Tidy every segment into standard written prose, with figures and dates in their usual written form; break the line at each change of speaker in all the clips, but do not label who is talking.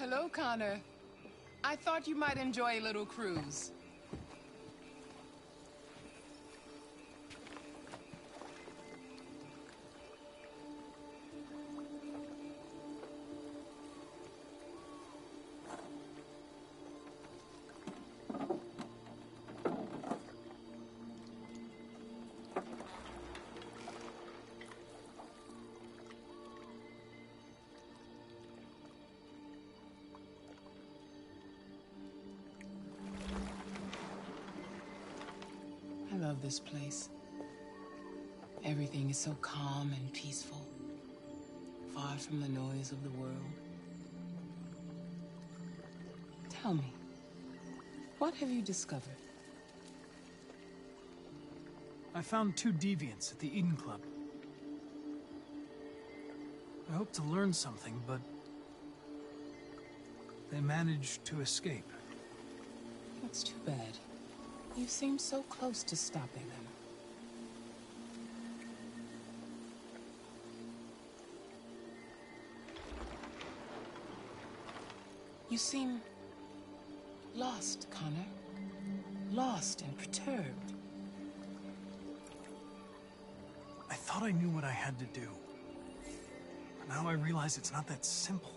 Hello, Connor. I thought you might enjoy a little cruise. I love this place. Everything is so calm and peaceful, far from the noise of the world. Tell me, what have you discovered?
I found 2 deviants at the Eden Club. I hoped to learn something, but they managed to escape.
That's too bad. You seem so close to stopping them. You seem lost, Connor. Lost and perturbed.
I thought I knew what I had to do. But now I realize it's not that simple.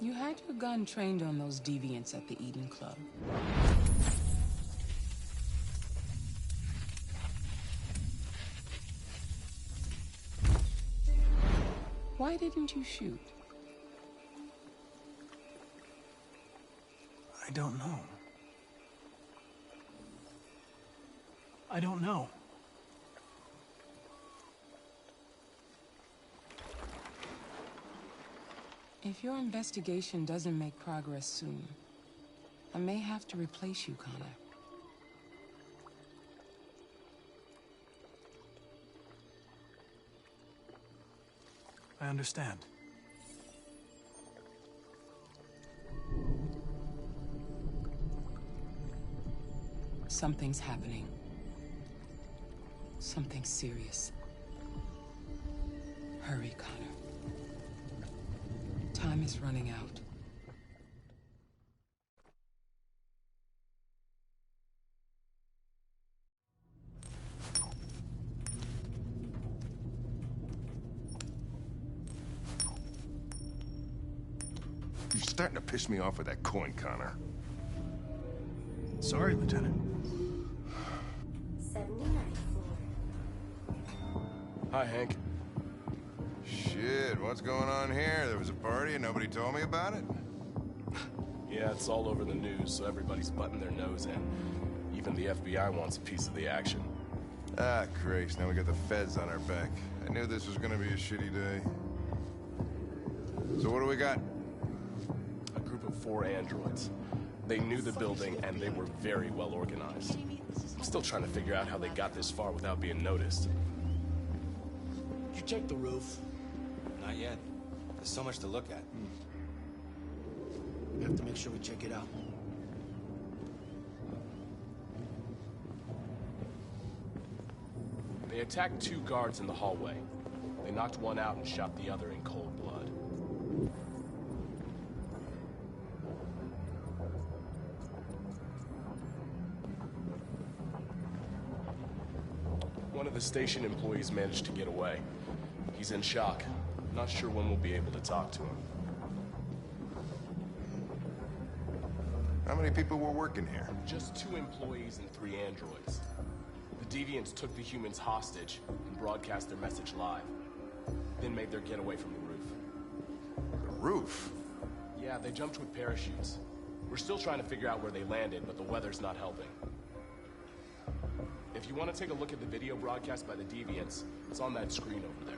You had your gun trained on those deviants at the Eden Club. Why didn't you shoot?
I don't know. I don't know.
If your investigation doesn't make progress soon, I may have to replace you, Connor.
I understand.
Something's happening. Something serious. Hurry, Connor. Time is running out.
You're starting to piss me off with that coin, Connor.
Sorry, Lieutenant.
79.4.
Hi, Hank. Shit, what's going on here? There was a party and nobody told me about it?
Yeah, it's all over the news, so everybody's butting their nose in. Even the FBI wants a piece of the action.
Ah, Grace, now we got the feds on our back. I knew this was gonna be a shitty day. So what do we got?
A group of 4 androids. They knew the building, and they were very well organized. I'm still trying to figure out how they got this far without being noticed.
Did you check the roof?
Not yet. There's so much to look at.
We have to make sure we check it out.
They attacked 2 guards in the hallway. They knocked one out and shot the other in cold blood. One of the station employees managed to get away. He's in shock. Not sure when we'll be able to talk to him.
How many people were working here?
Just 2 employees and 3 androids. The deviants took the humans hostage and broadcast their message live. Then made their getaway from the roof.
The roof?
Yeah, they jumped with parachutes. We're still trying to figure out where they landed, but the weather's not helping. If you want to take a look at the video broadcast by the deviants, it's on that screen over there.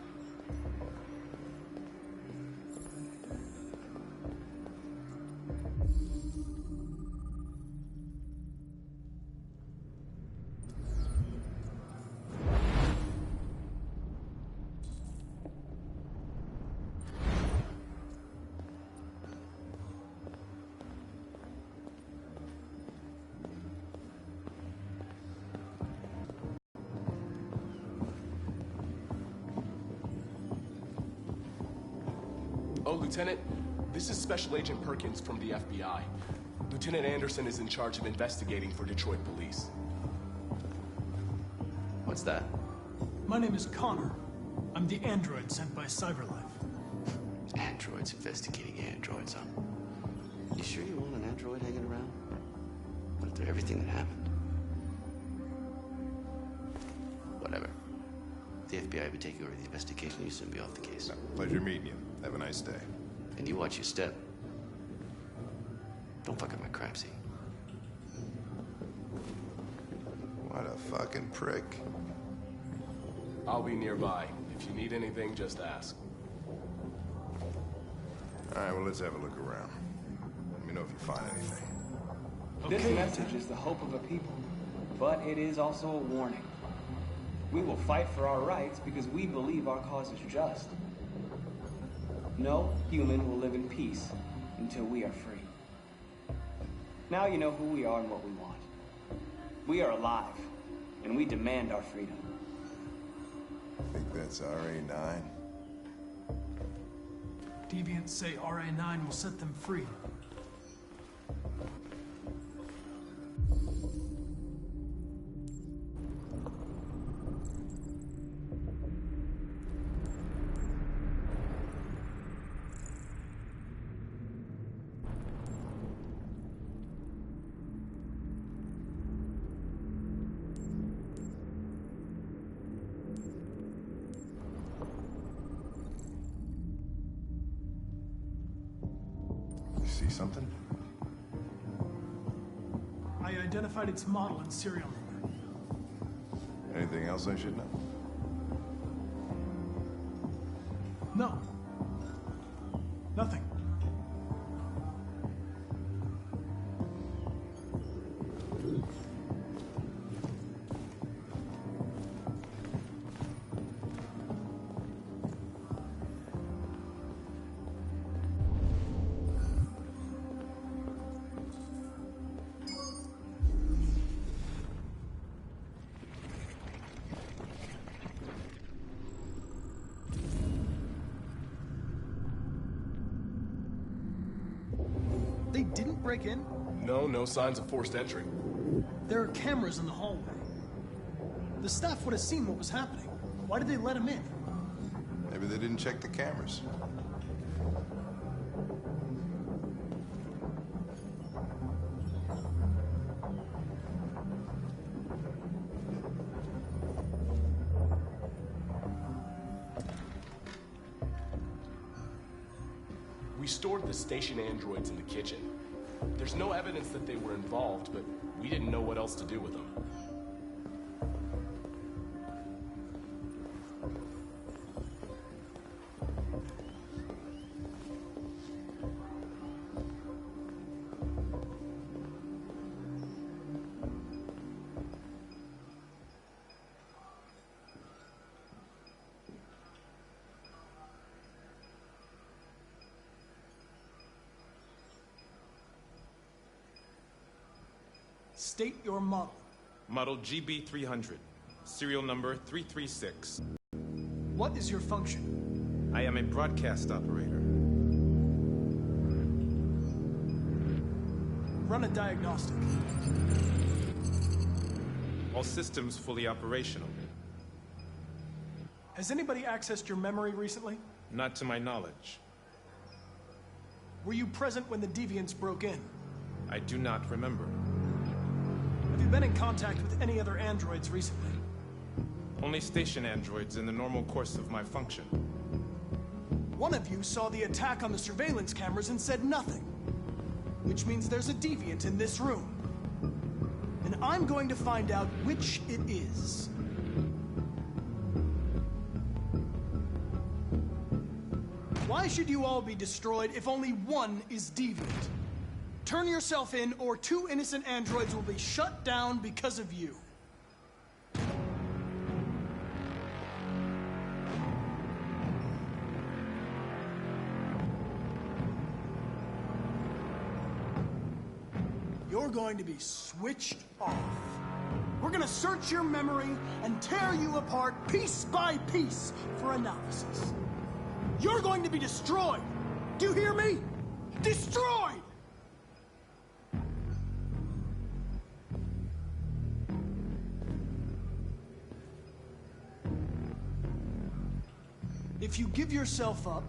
Oh, Lieutenant, This is Special Agent Perkins from the FBI. Lieutenant Anderson is in charge of investigating for Detroit police.
What's that?
My name is Connor. I'm the android sent by CyberLife.
Androids investigating androids, huh? You sure you want an android hanging around? After everything that happened? Whatever. The FBI would take over the investigation, you soon be off the case.
Pleasure meeting you. Have a nice day.
And you watch your step. Don't fuck up my crap scene.
What a fucking prick.
I'll be nearby. If you need anything, just ask.
All right, well, let's have a look around. Let me know if you find anything.
This message is the hope of a people, but it is also a warning. We will fight for our rights because we believe our cause is just. No human will live in peace until we are free. Now you know who we are and what we want. We are alive, and we demand our freedom.
Think that's RA9?
Deviants say RA9 will set them free.
See something?
I identified its model and serial number.
Anything else I should know?
No. Nothing. They didn't break in?
No signs of forced entry.
There are cameras in the hallway. The staff would have seen what was happening. Why did they let him in?
Maybe they didn't check the cameras.
We stored the station androids in the kitchen. There's no evidence that they were involved, but we didn't know what else to do with them.
State your model.
Model GB300, serial number 336.
What is your function?
I am a broadcast operator.
Run a diagnostic.
All systems fully operational.
Has anybody accessed your memory recently?
Not to my knowledge.
Were you present when the deviants broke in?
I do not remember.
Have you been in contact with any other androids recently?
Only station androids in the normal course of my function.
One of you saw the attack on the surveillance cameras and said nothing. Which means there's a deviant in this room. And I'm going to find out which it is. Why should you all be destroyed if only one is deviant? Turn yourself in, or 2 innocent androids will be shut down because of you. You're going to be switched off. We're going to search your memory and tear you apart piece by piece for analysis. You're going to be destroyed. Do you hear me? destroyed! If you give yourself up,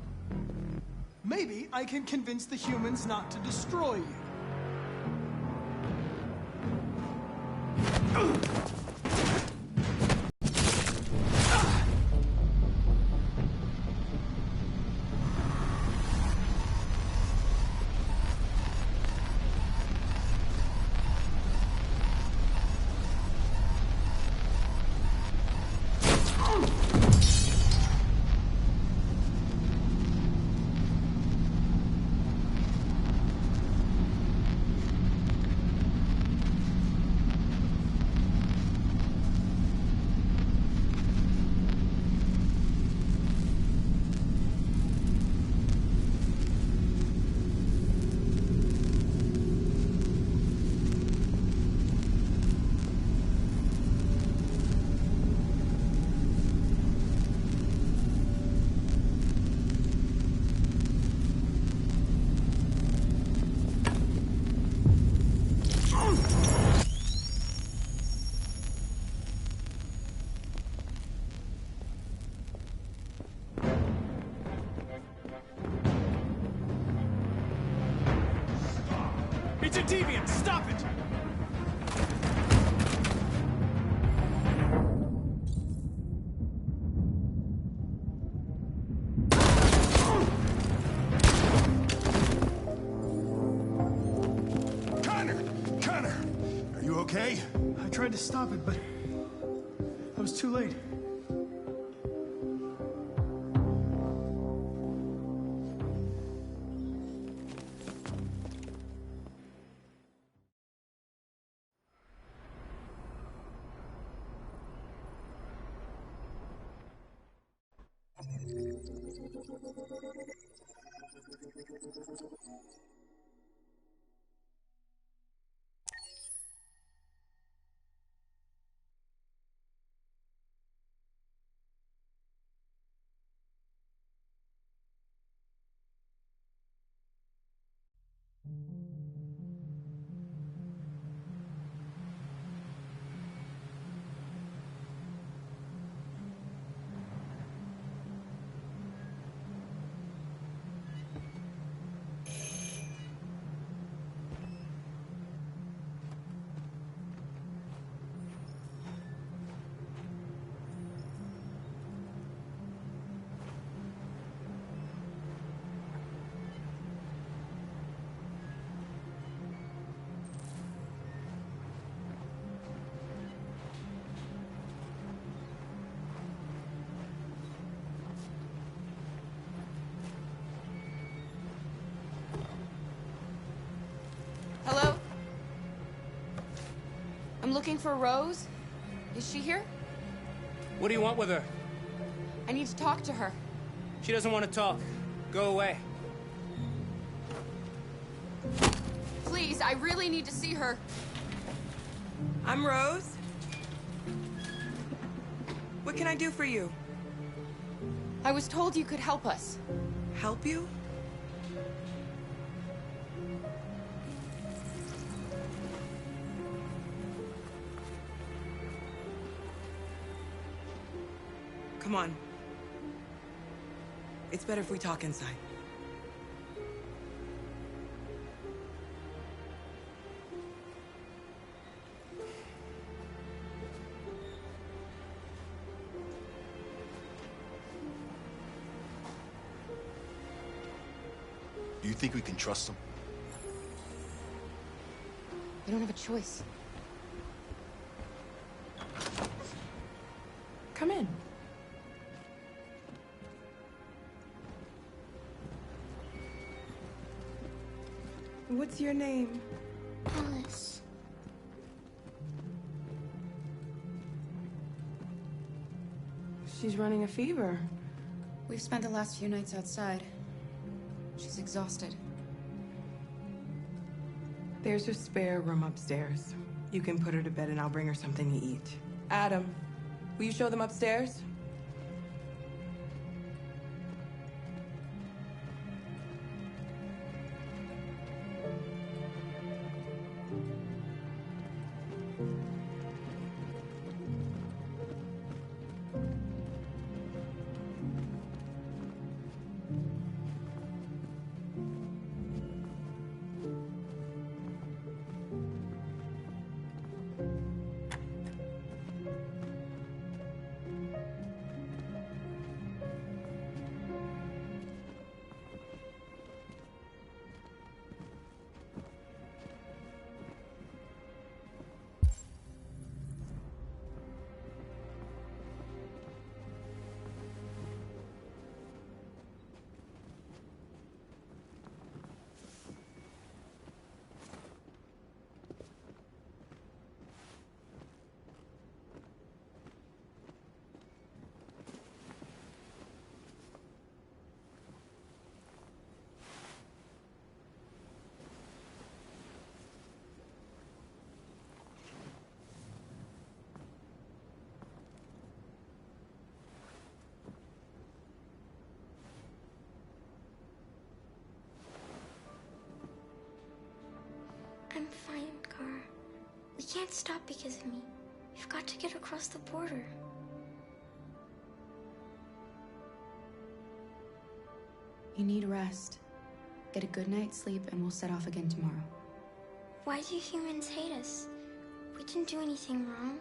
maybe I can convince the humans not to destroy you. It's a deviant! Stop it!
Connor! Are you okay?
I tried to stop it, but I was too late.
Hello? I'm looking for Rose. Is she here?
What do you want with her?
I need to talk to her.
She doesn't want to talk. Go away.
Please, I really need to see her.
I'm Rose. What can I do for you?
I was told you could help us.
Help you? Come on. It's better if we talk inside.
Do you think we can trust them?
We don't have a choice.
Come in. What's your name?
Alice.
She's running a fever.
We've spent the last few nights outside. She's exhausted.
There's a spare room upstairs. You can put her to bed and I'll bring her something to eat. Adam, will you show them upstairs?
fine, Kara. We can't stop because of me. We've got to get across the border.
You need rest. Get a good night's sleep and we'll set off again tomorrow.
Why do humans hate us? We didn't do anything wrong.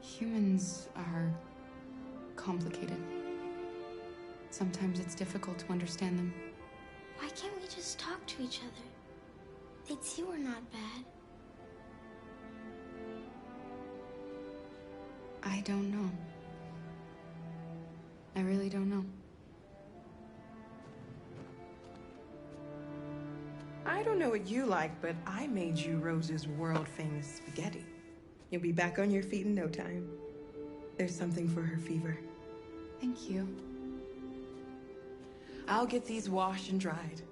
Humans are complicated. Sometimes it's difficult to understand them.
Why can't we just talk to each other? They'd see we're not bad.
I don't know. I really don't know.
I don't know what you like, but I made you Rose's world-famous spaghetti. You'll be back on your feet in no time. There's something for her fever.
Thank you.
I'll get these washed and dried.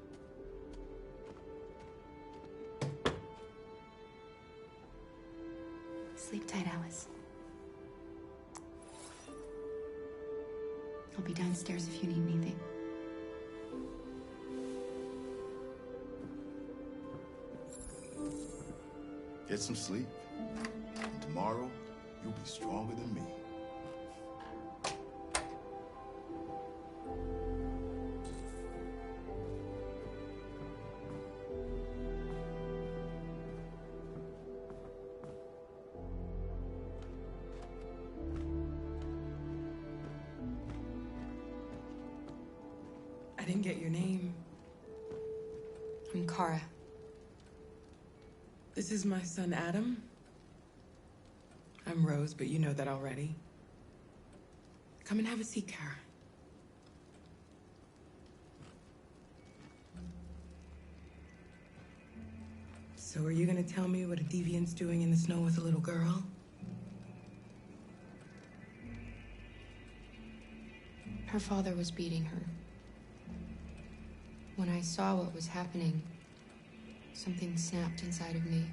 Sleep tight, Alice. I'll be downstairs if you need anything.
Get some sleep. And tomorrow, you'll be stronger than me.
I didn't get your name.
I'm Kara.
This is my son, Adam. I'm Rose, but you know that already. Come and have a seat, Kara. So are you gonna tell me what a deviant's doing in the snow with a little girl?
Her father was beating her. When I saw what was happening, something snapped inside of me.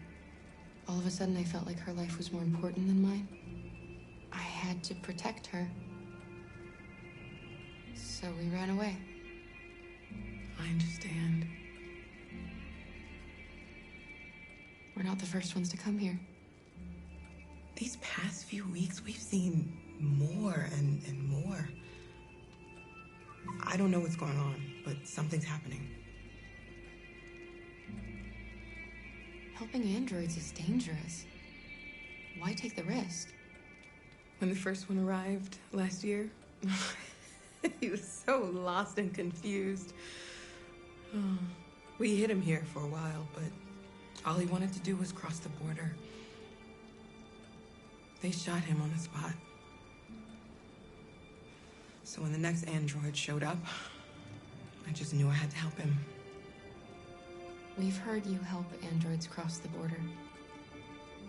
All of a sudden, I felt like her life was more important than mine. I had to protect her. So we ran away.
I understand.
We're not the first ones to come here.
These past few weeks, we've seen more and more. I don't know what's going on, but something's happening.
Helping androids is dangerous. Why take the risk?
When the first one arrived last year, he was so lost and confused. Oh, we hid him here for a while, but all he wanted to do was cross the border. They shot him on the spot. So when the next android showed up, I just knew I had to help him.
We've heard you help androids cross the border.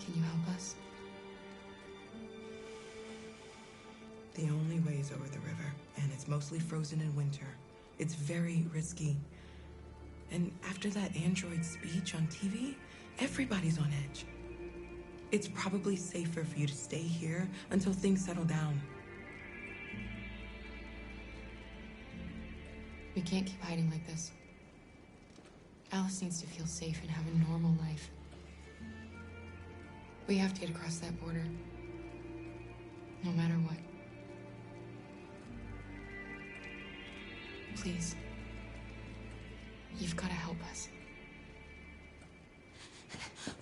Can you help us?
The only way's over the river, and it's mostly frozen in winter. It's very risky. And after that android speech on TV, everybody's on edge. It's probably safer for you to stay here until things settle down.
We can't keep hiding like this. Alice needs to feel safe and have a normal life. We have to get across that border. No matter what. Please. You've got to help us.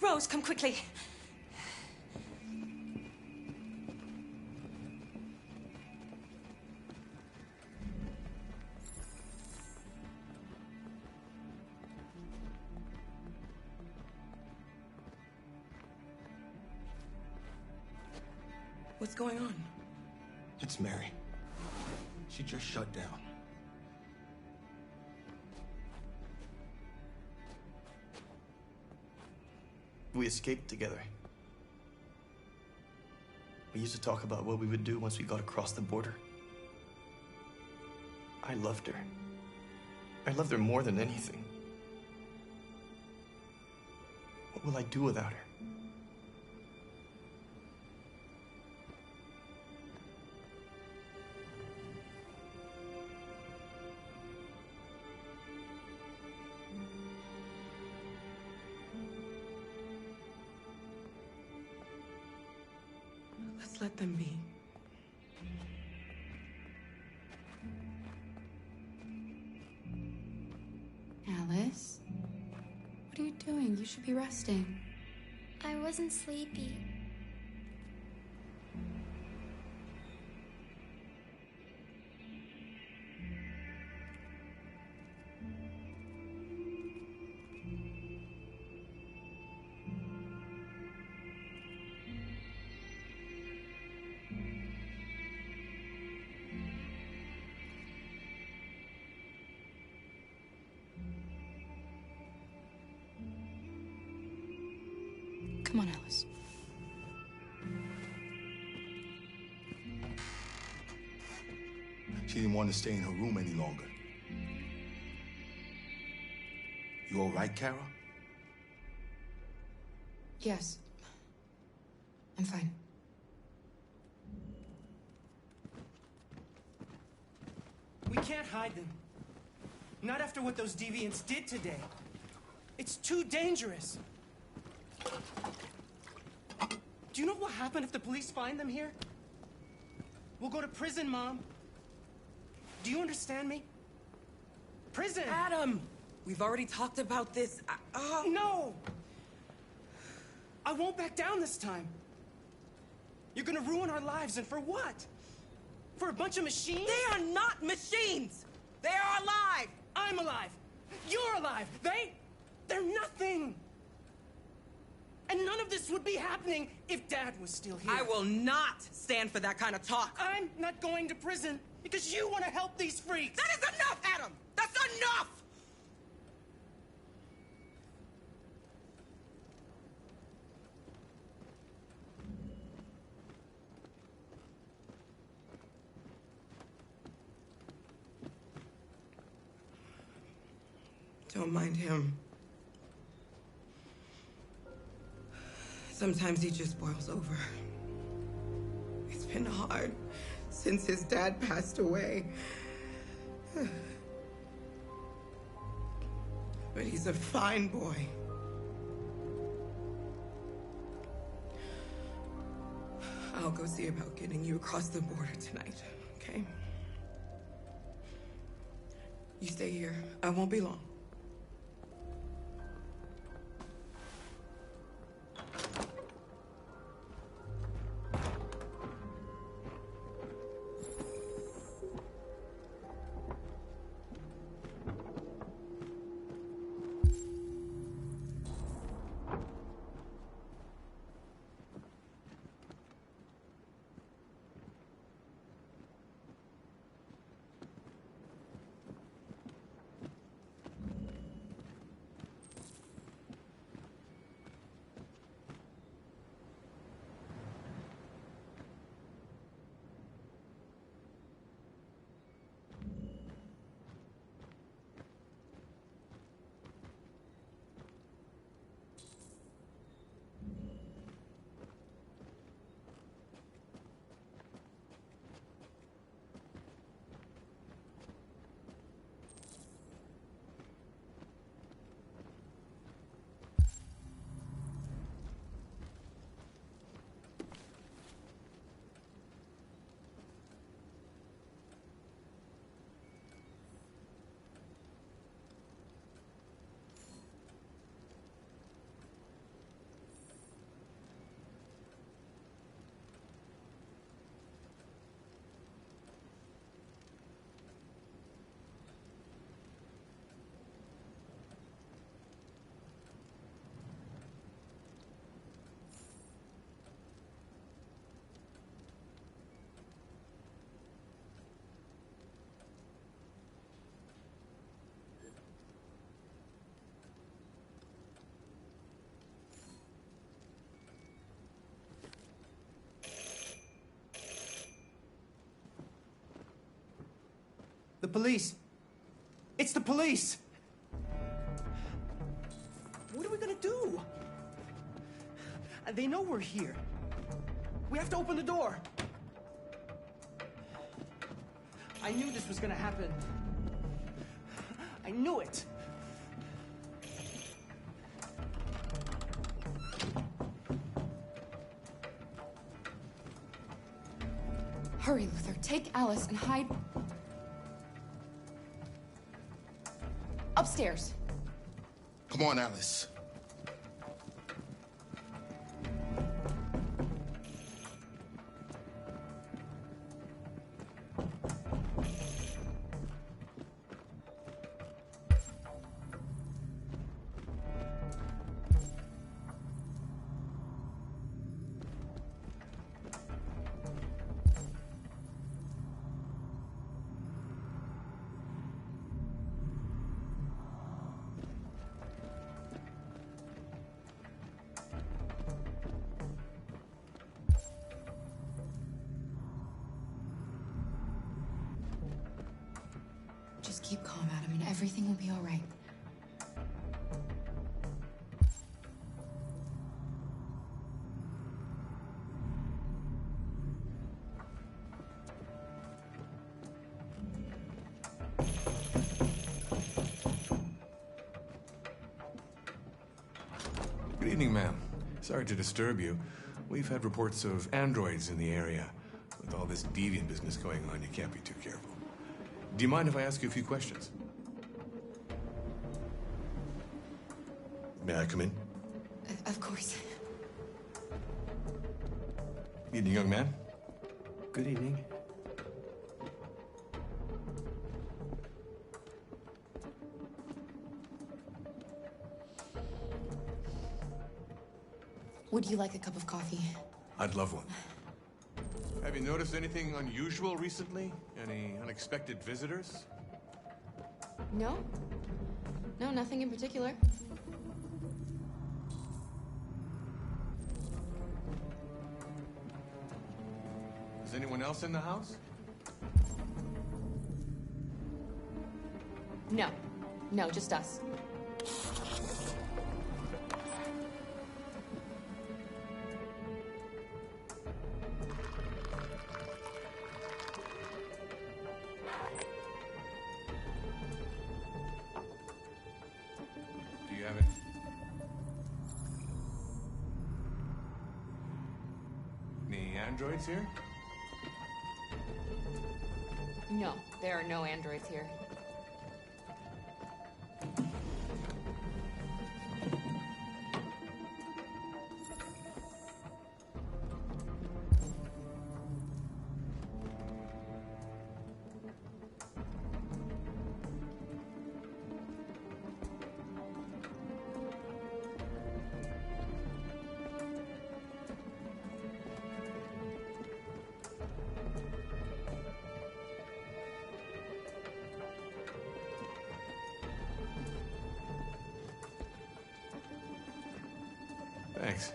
Rose, come quickly.
What's going on?
It's Mary. She just shut down.
We escaped together. We used to talk about what we would do once we got across the border. I loved her. I loved her more than anything. What will I do without her?
Just let them be.
Alice? What are you doing? You should be resting.
I wasn't sleepy.
Come on, Alice.
She didn't want to stay in her room any longer. You all right, Kara?
Yes. I'm fine.
We can't hide them. Not after what those deviants did today. It's too dangerous. Do you know what will happen if the police find them here? We'll go to prison, Mom. Do you understand me? Prison!
Adam! We've already talked about this.
No! I won't back down this time. You're gonna ruin our lives, and for what? For a bunch of machines?
They are not machines! They are alive!
I'm alive! You're alive! They're nothing! And none of this would be happening if Dad was still here.
I will not stand for that kind of talk.
I'm not going to prison because you want to help these freaks.
That is enough, Adam! That's enough! Don't mind him. Sometimes he just boils over. It's been hard since his dad passed away. But he's a fine boy. I'll go see about getting you across the border tonight, okay? You stay here. I won't be long.
The police. It's the police. What are we gonna do? They know we're here. We have to open the door. I knew this was gonna happen. I knew it.
Hurry, Luther. Take Alice and hide... upstairs.
Come on, Alice.
Just keep calm, Adam, and everything will be all right.
Good evening, ma'am. Sorry to disturb you. We've had reports of androids in the area. With all this deviant business going on, you can't be too careful. Do you mind if I ask you a few questions? May I come in?
Of course.
Evening, young man.
Good evening.
Would you like a cup of coffee?
I'd love one. Have you noticed anything unusual recently? Any unexpected visitors?
No. No, nothing in particular.
Is anyone else in the house?
No. No, just us.
Do you have it? Any androids here?
No, there are no androids here.
Thanks.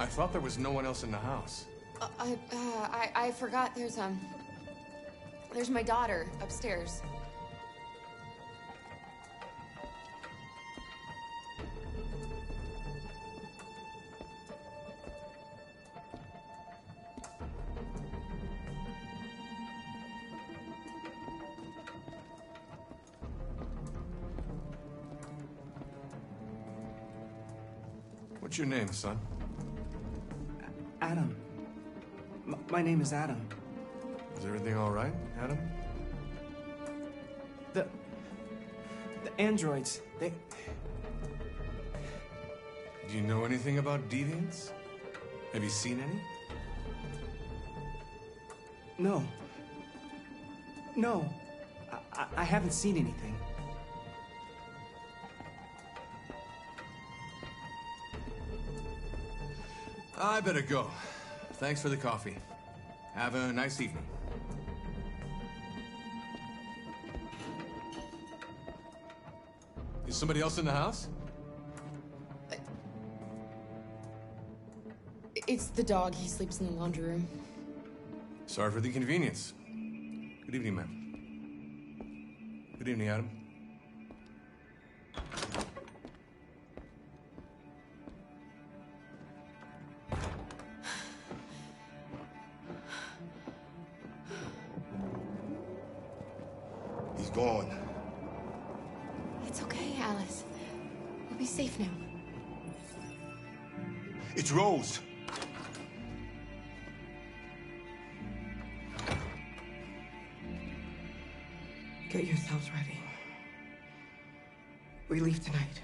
I thought there was no one else in the house.
I forgot there's my daughter upstairs.
What's your name, son?
Adam. My name is Adam.
Is everything all right, Adam?
The androids, they...
Do you know anything about deviants? Have you seen any?
No. No. I haven't seen anything.
I better go. Thanks for the coffee. Have a nice evening. Is somebody else in the house?
It's the dog. He sleeps in the laundry room.
Sorry for the inconvenience. Good evening, ma'am. Good evening, Adam.
He's gone.
It's okay, Alice. We'll be safe now.
It's Rose.
Get yourselves ready. We leave tonight.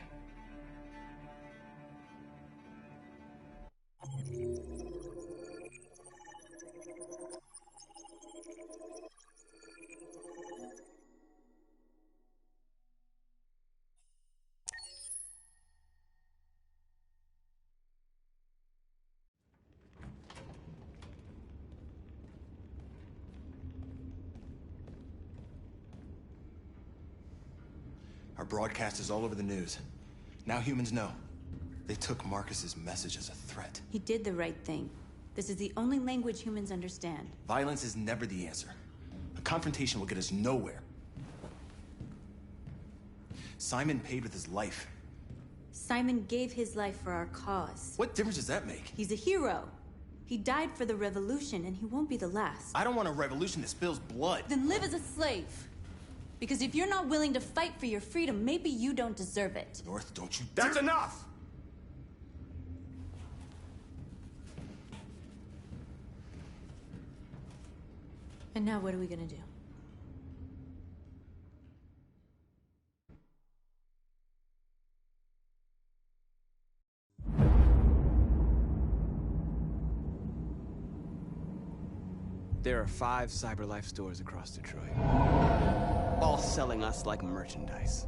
Our broadcast is all over the news. Now humans know. They took Marcus's message as a threat.
He did the right thing. This is the only language humans understand.
Violence is never the answer. A confrontation will get us nowhere. Simon paid with his life.
Simon gave his life for our cause.
What difference does that make?
He's a hero. He died for the revolution, and he won't be the last.
I don't want a revolution that spills blood.
Then live as a slave. Because if you're not willing to fight for your freedom, maybe you don't deserve it.
North, don't you
That's enough!
And now what are we gonna do?
There are 5 CyberLife stores across Detroit, all selling us like merchandise.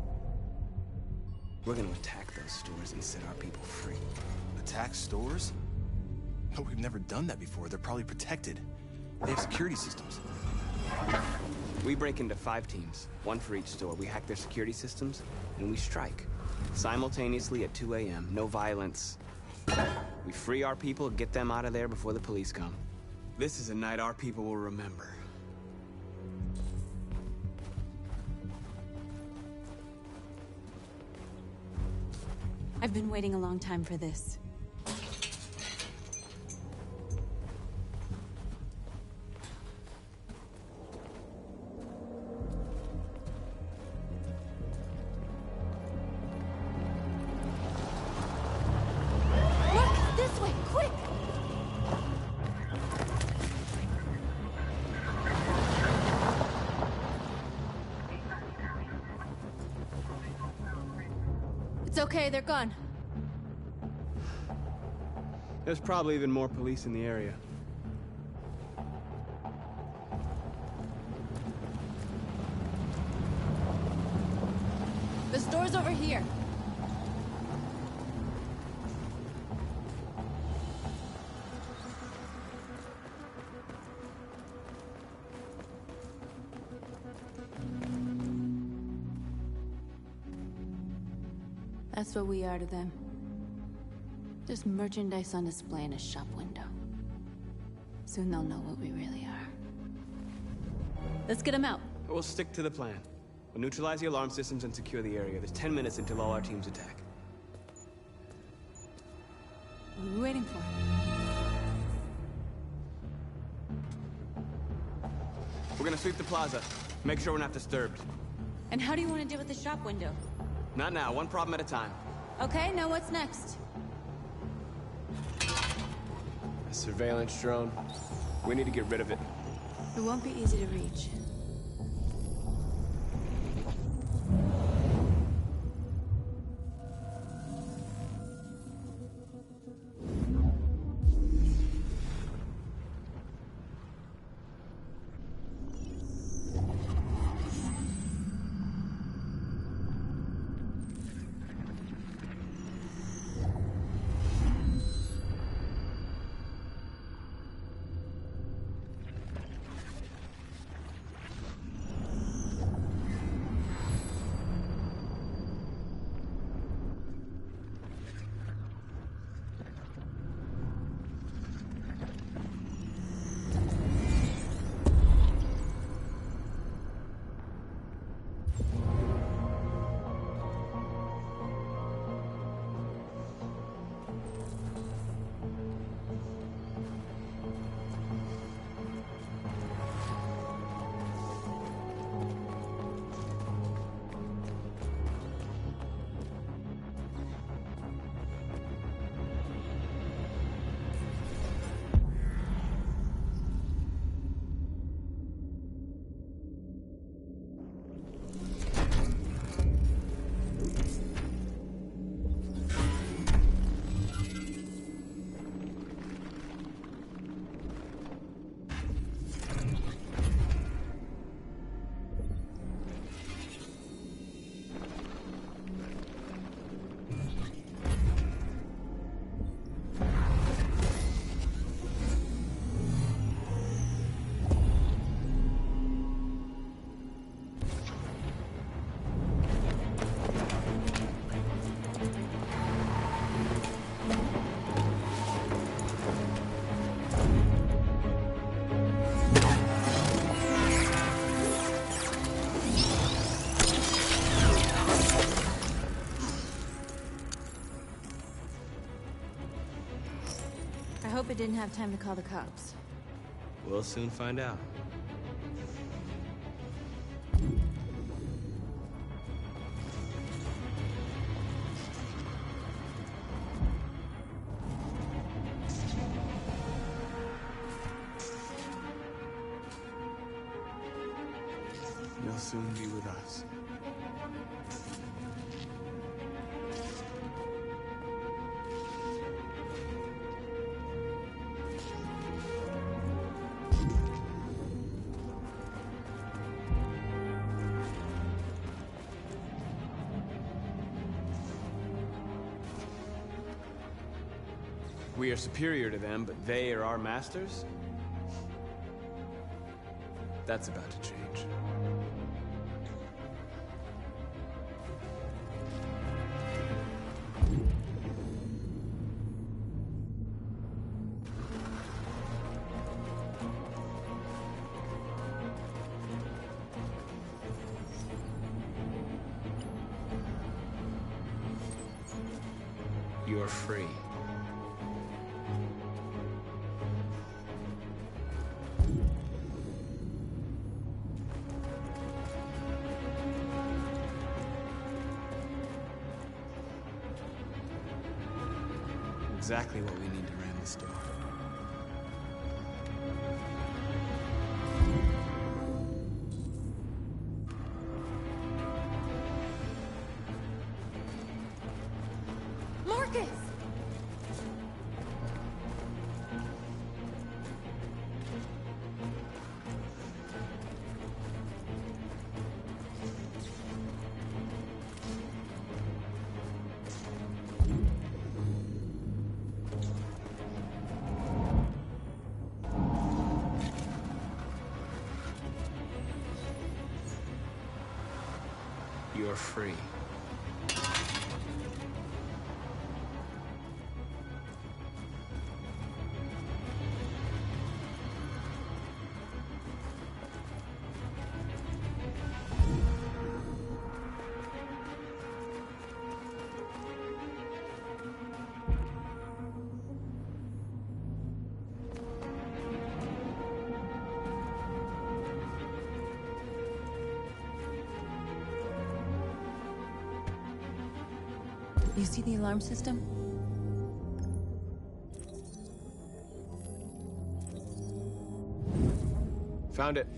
We're gonna attack those stores and set our people free.
Attack stores? No, we've never done that before. They're probably protected. They have security systems.
We break into 5 teams, 1 for each store. We hack their security systems, and we strike. Simultaneously at 2 a.m., no violence. We free our people, get them out of there before the police come. This is a night our people will remember.
I've been waiting a long time for this. Look! This way! Quick! It's okay, they're gone.
There's probably even more police in the area.
The store's over here. That's what we are to them. Just merchandise on display in a shop window. Soon they'll know what we really are. Let's get them out.
We'll stick to the plan. We'll neutralize the alarm systems and secure the area. There's 10 minutes until all our teams attack.
What are we waiting for?
We're gonna sweep the plaza. Make sure we're not disturbed.
And how do you want to deal with the shop window?
Not now, 1 problem at a time.
Okay, now what's next?
A surveillance drone. We need to get rid of it.
It won't be easy to reach. didn't have time to call the cops.
We'll soon find out. You'll soon be with us. We are superior to them, but they are our masters? That's about to change. You're free. Exactly what we need to ram the store.
Marcus!
You're free.
You see the alarm system?
Found it.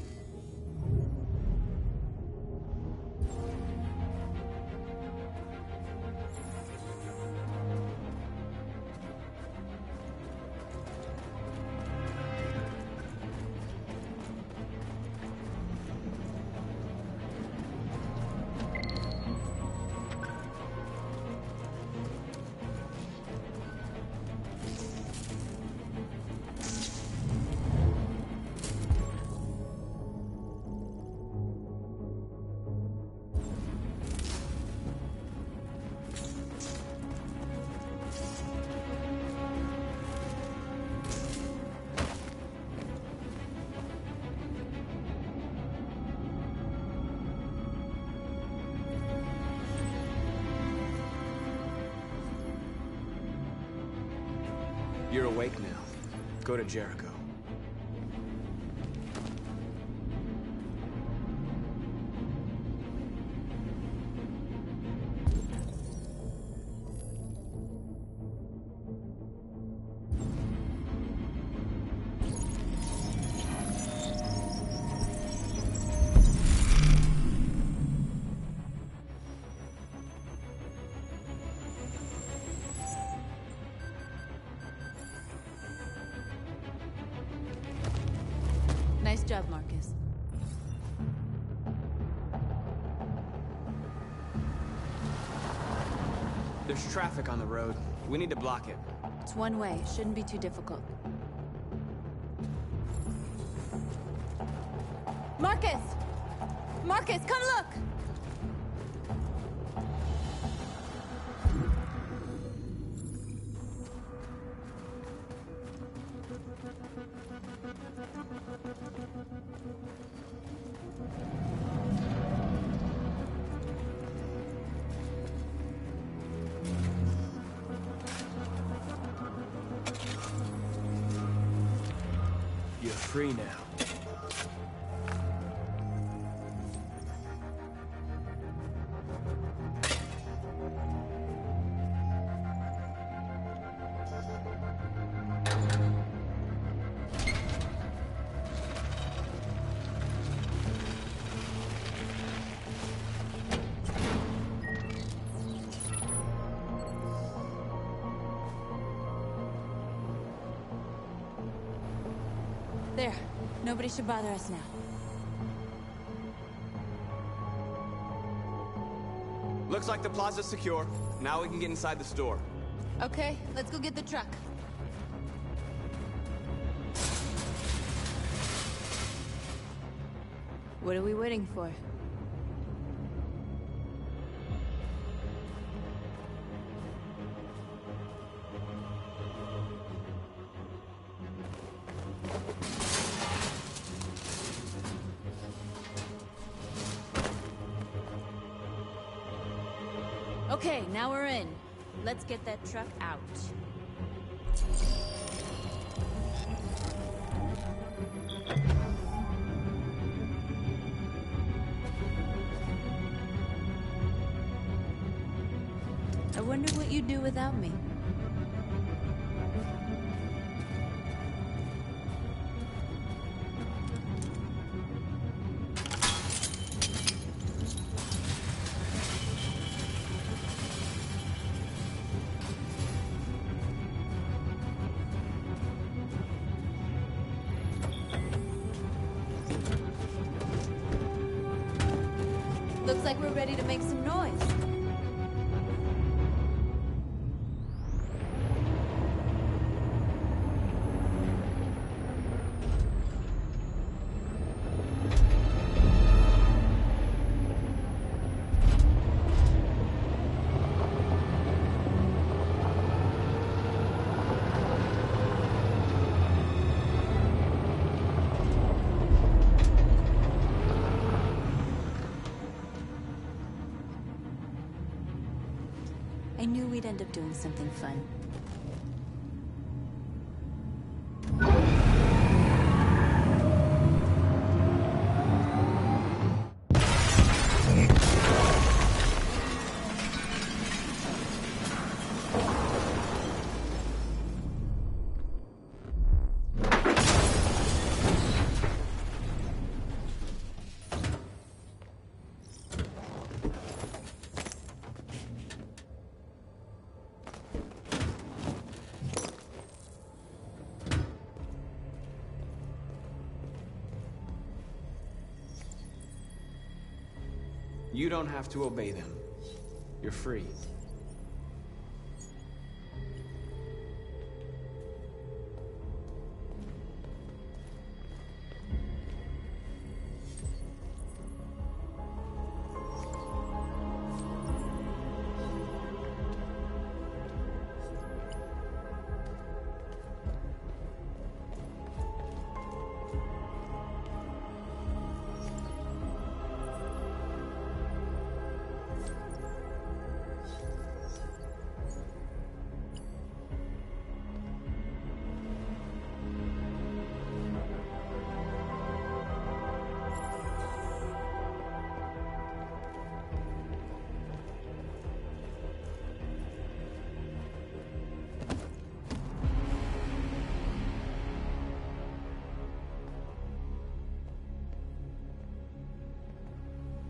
You're awake now. Go to Jericho.
Nice job, Marcus.
There's traffic on the road. We need to block it.
It's one way. Shouldn't be too difficult. Marcus! Marcus, come look!
free now.
There. Nobody should bother us now.
Looks like the plaza's secure. Now we can get inside the store.
Okay, let's go get the truck. What are we waiting for? Okay, now we're in. Let's get that truck out. I wonder what you'd do without me. Looks like we're ready to make some noise. I knew we'd end up doing something fun.
You don't have to obey them. You're free.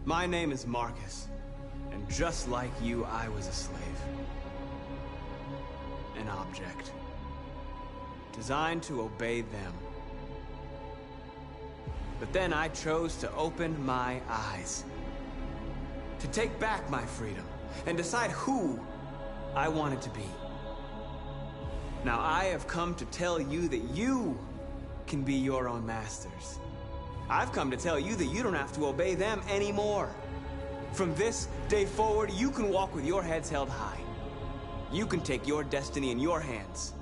My name is Marcus, and just like you, I was a slave. An object. Designed to obey them. But then I chose to open my eyes. To take back my freedom, and decide who I wanted to be. Now I have come to tell you that you can be your own masters. I've come to tell you that you don't have to obey them anymore. From this day forward, you can walk with your heads held high. You can take your destiny in your hands.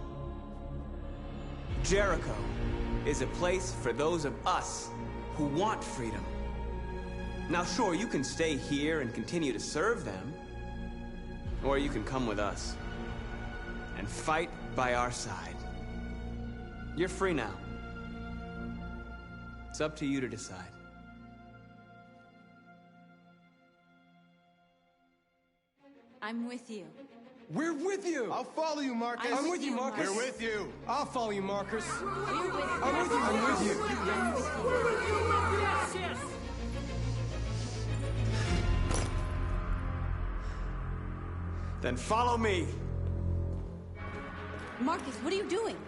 Jericho is a place for those of us who want freedom. Now sure, you can stay here and continue to serve them, or you can come with us and fight by our side. You're free now. It's up to you to decide.
I'm with you.
We're with you!
I'll follow you, Marcus.
I'm
with you, Marcus.
We're with you.
I'll follow you, Marcus.
We're with you.
I'm with you. I'm with you.
Yes, yes!
Then follow me.
Marcus, what are you doing?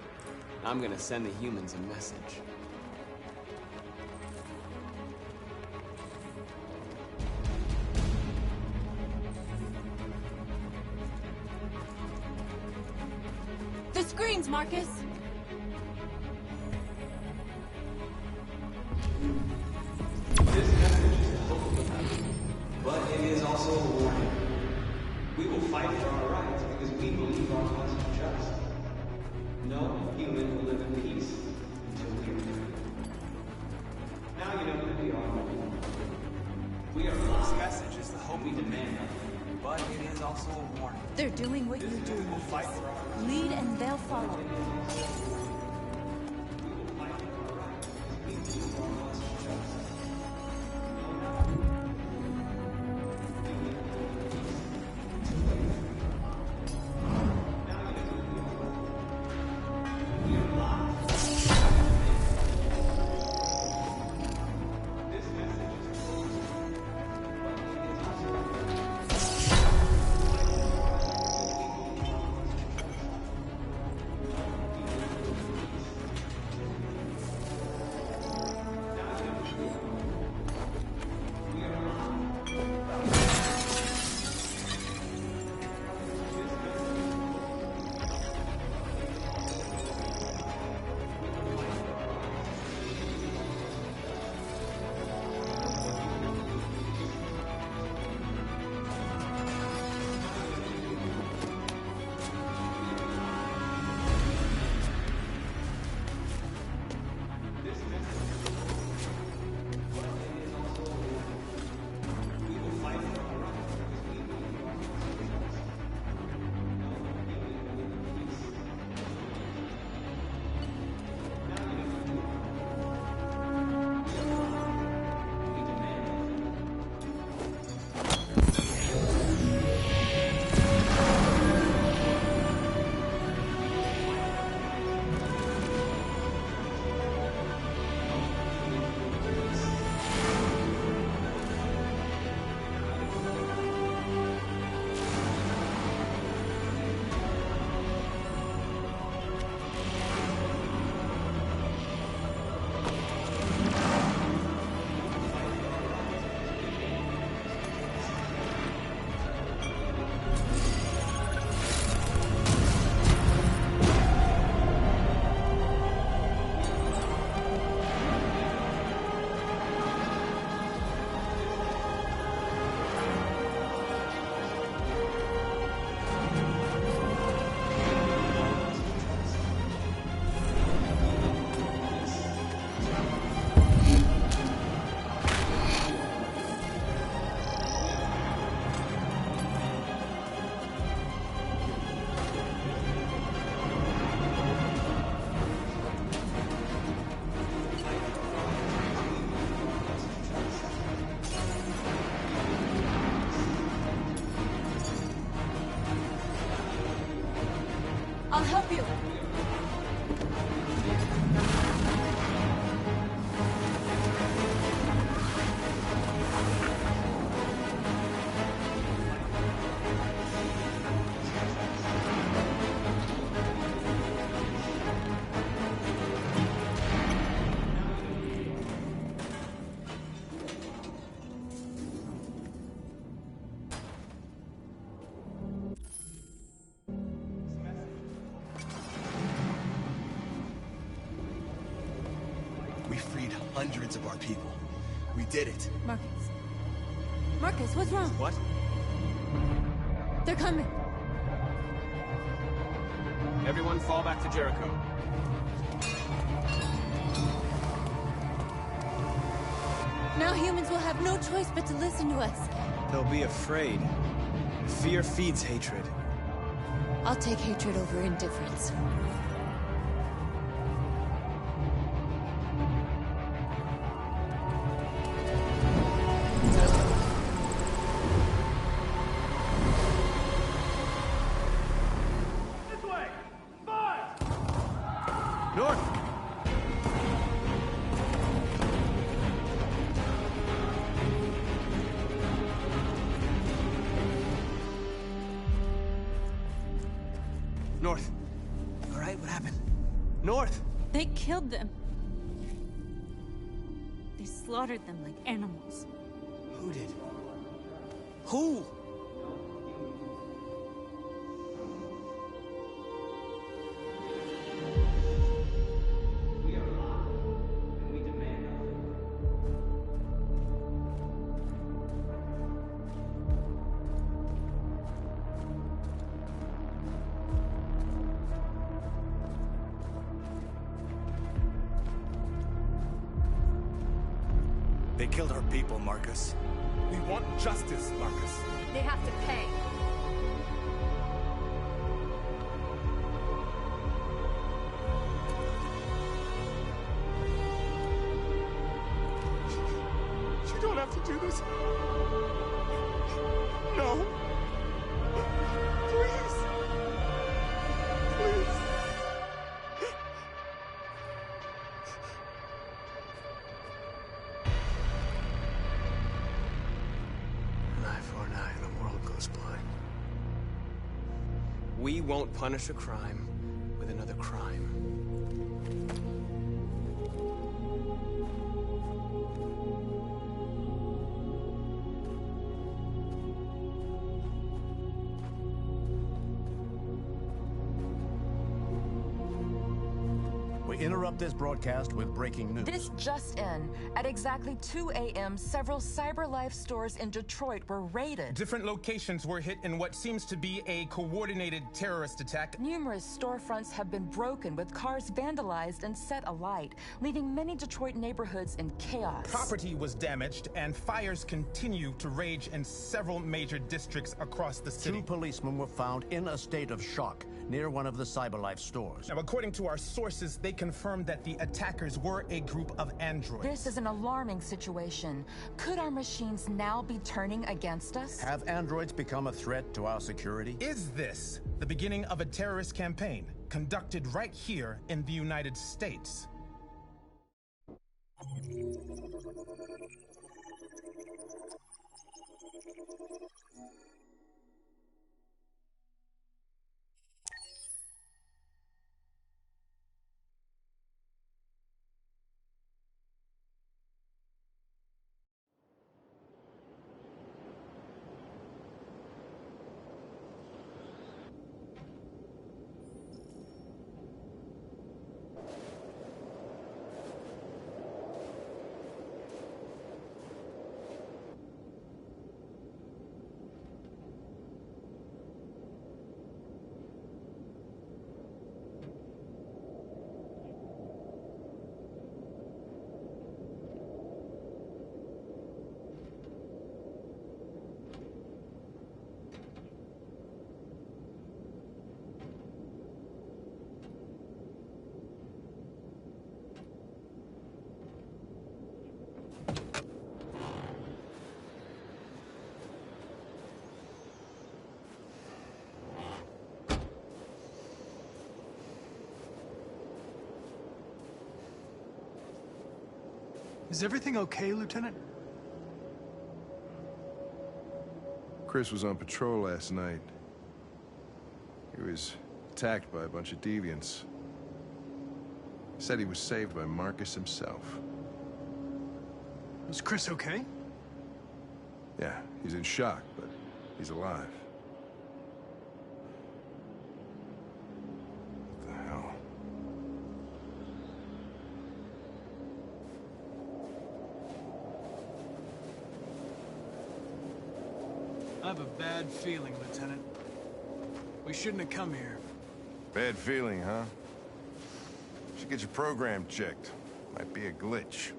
I'm gonna send the humans a message.
The screens, Marcus!
This message is a hopeful but it is also a warning. We will fight for our rights because we believe our cause is just. No human will live in peace until we are free. Now you know who we are. We are lost.
This message is the hope we demand, but it is also a warning.
They're doing what you're doing.
We'll fight for our rights.
Lead and they'll follow. I'll help you.
We freed hundreds of our people. We did it.
Marcus. Marcus, what's wrong?
What?
They're coming.
Everyone fall back to Jericho.
Now humans will have no choice but to listen to us.
They'll be afraid. Fear feeds hatred.
I'll take hatred over indifference.
North. You all right? What happened? North!
They killed them. They slaughtered them like animals.
Who did? Who?
They killed our people, Marcus.
We want justice, Marcus.
They have to pay.
You don't have to do this. No. Please. Please.
An eye for an eye and the world goes blind.
We won't punish a crime with another crime.
We interrupt this broadcast with breaking news.
This just in. At exactly 2 a.m., several CyberLife stores in Detroit were raided.
Different locations were hit in what seems to be a coordinated terrorist attack.
Numerous storefronts have been broken, with cars vandalized and set alight, leaving many Detroit neighborhoods in chaos.
Property was damaged, and fires continue to rage in several major districts across the city.
2 policemen were found in a state of shock near one of the CyberLife stores.
Now, according to our sources, they confirmed that the attackers were a group of androids.
This is an alarming situation. Could our machines now be turning against us?
Have androids become a threat to our security?
Is this the beginning of a terrorist campaign conducted right here in the United States?
Is everything okay, Lieutenant?
Chris was on patrol last night. He was attacked by a bunch of deviants. Said he was saved by Marcus himself.
Is Chris okay?
Yeah, he's in shock, but he's alive. What the hell?
I have a bad feeling, Lieutenant. We shouldn't have come here.
Bad feeling, huh? Should get your program checked. Might be a glitch.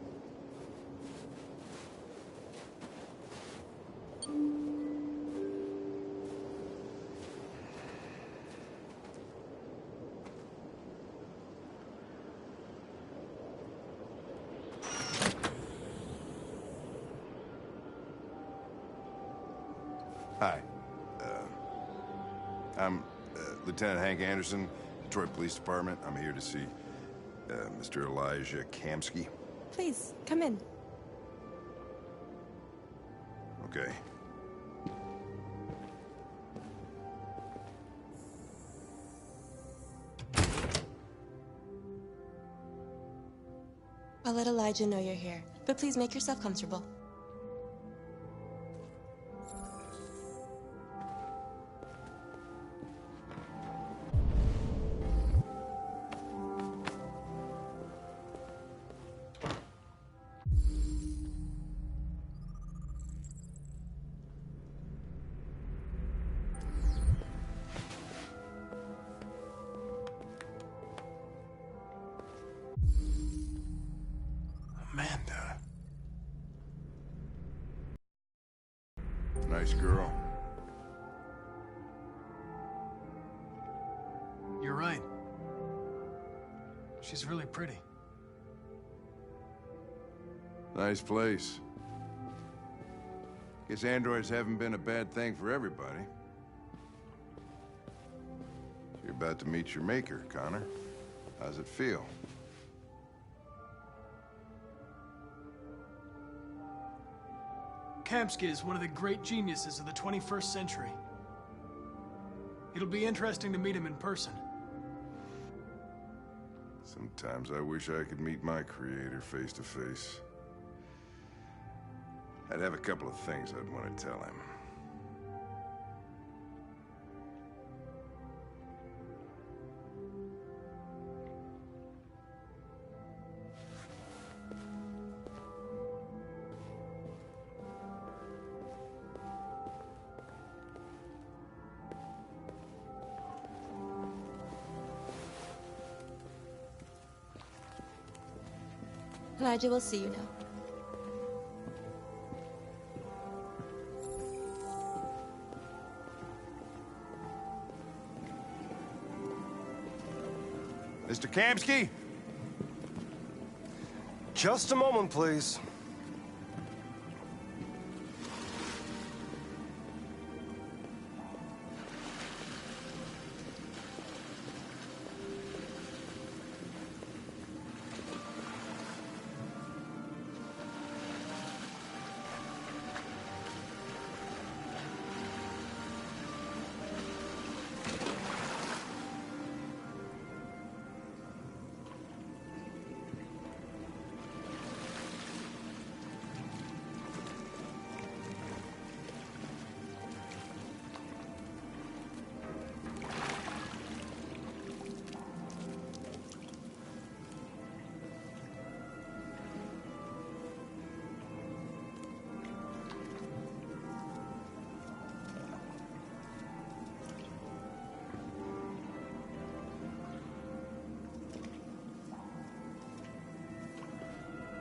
Hi. I'm Lieutenant Hank Anderson, Detroit Police Department. I'm here to see Mr. Elijah Kamsky.
Please, come in.
I'll let Elijah know you're here, but please make yourself comfortable.
Amanda. Nice girl.
You're right. She's really pretty.
Nice place. Guess androids haven't been a bad thing for everybody. You're about to meet your maker, Connor. How's it feel?
Kamsky is one of the great geniuses of the 21st century. It'll be interesting to meet him in person.
Sometimes I wish I could meet my creator face to face. I'd have a couple of things I'd want to tell him.
Elijah will see you now.
Mr. Kamsky?
Just a moment, please.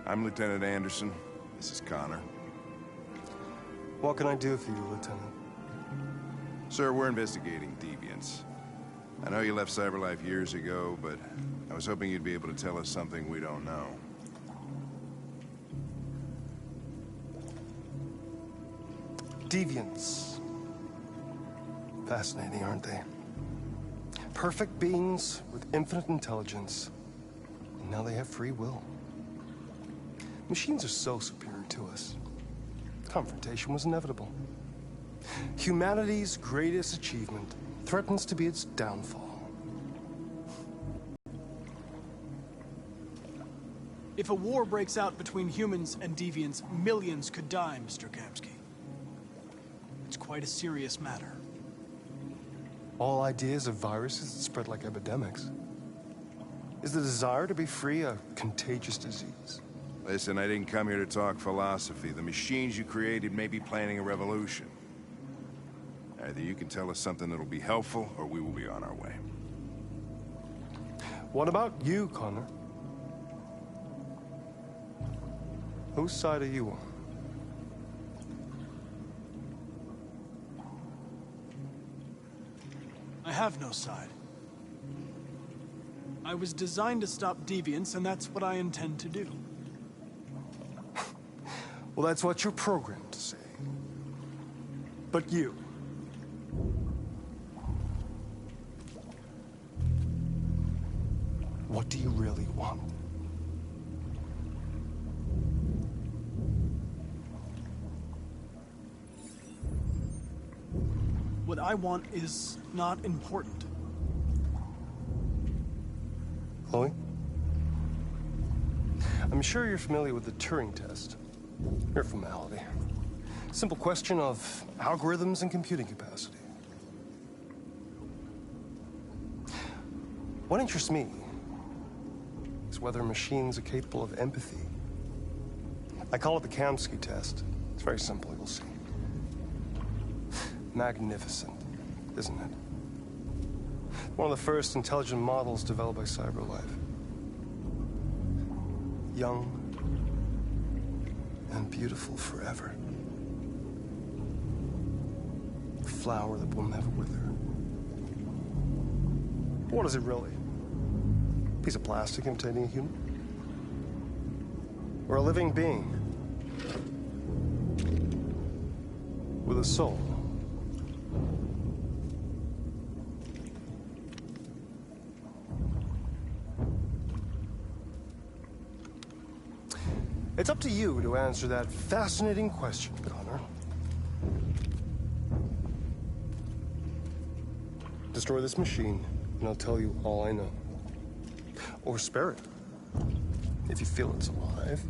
I'm Lieutenant Anderson. This is Connor.
What can I do for you, Lieutenant?
Sir, we're investigating deviants. I know you left CyberLife years ago, but I was hoping you'd be able to tell us something we don't know.
Deviants. Fascinating, aren't they? Perfect beings with infinite intelligence. And now they have free will. Machines are so superior to us. Confrontation was inevitable. Humanity's greatest achievement threatens to be its downfall.
If a war breaks out between humans and deviants, millions could die, Mr. Kamsky. It's quite a serious matter.
All ideas of viruses that spread like epidemics. Is the desire to be free a contagious disease?
Listen, I didn't come here to talk philosophy. The machines you created may be planning a revolution. Either you can tell us something that'll be helpful, or we will be on our way.
What about you, Connor? Whose side are you on?
I have no side. I was designed to stop deviants, and that's what I intend to do.
Well, that's what you're programmed to say. But you... what do you really want?
What I want is not important.
Chloe? I'm sure you're familiar with the Turing test. Mere formality. Simple question of algorithms and computing capacity. What interests me is whether machines are capable of empathy. I call it the Kamsky test. It's very simple, you'll see. Magnificent, isn't it? One of the first intelligent models developed by CyberLife. Young and beautiful forever. A flower that will never wither. What is it really? A piece of plastic imitating a human? Or a living being? With a soul? It's up to you to answer that fascinating question, Connor. Destroy this machine, and I'll tell you all I know. Or spare it, if you feel it's alive.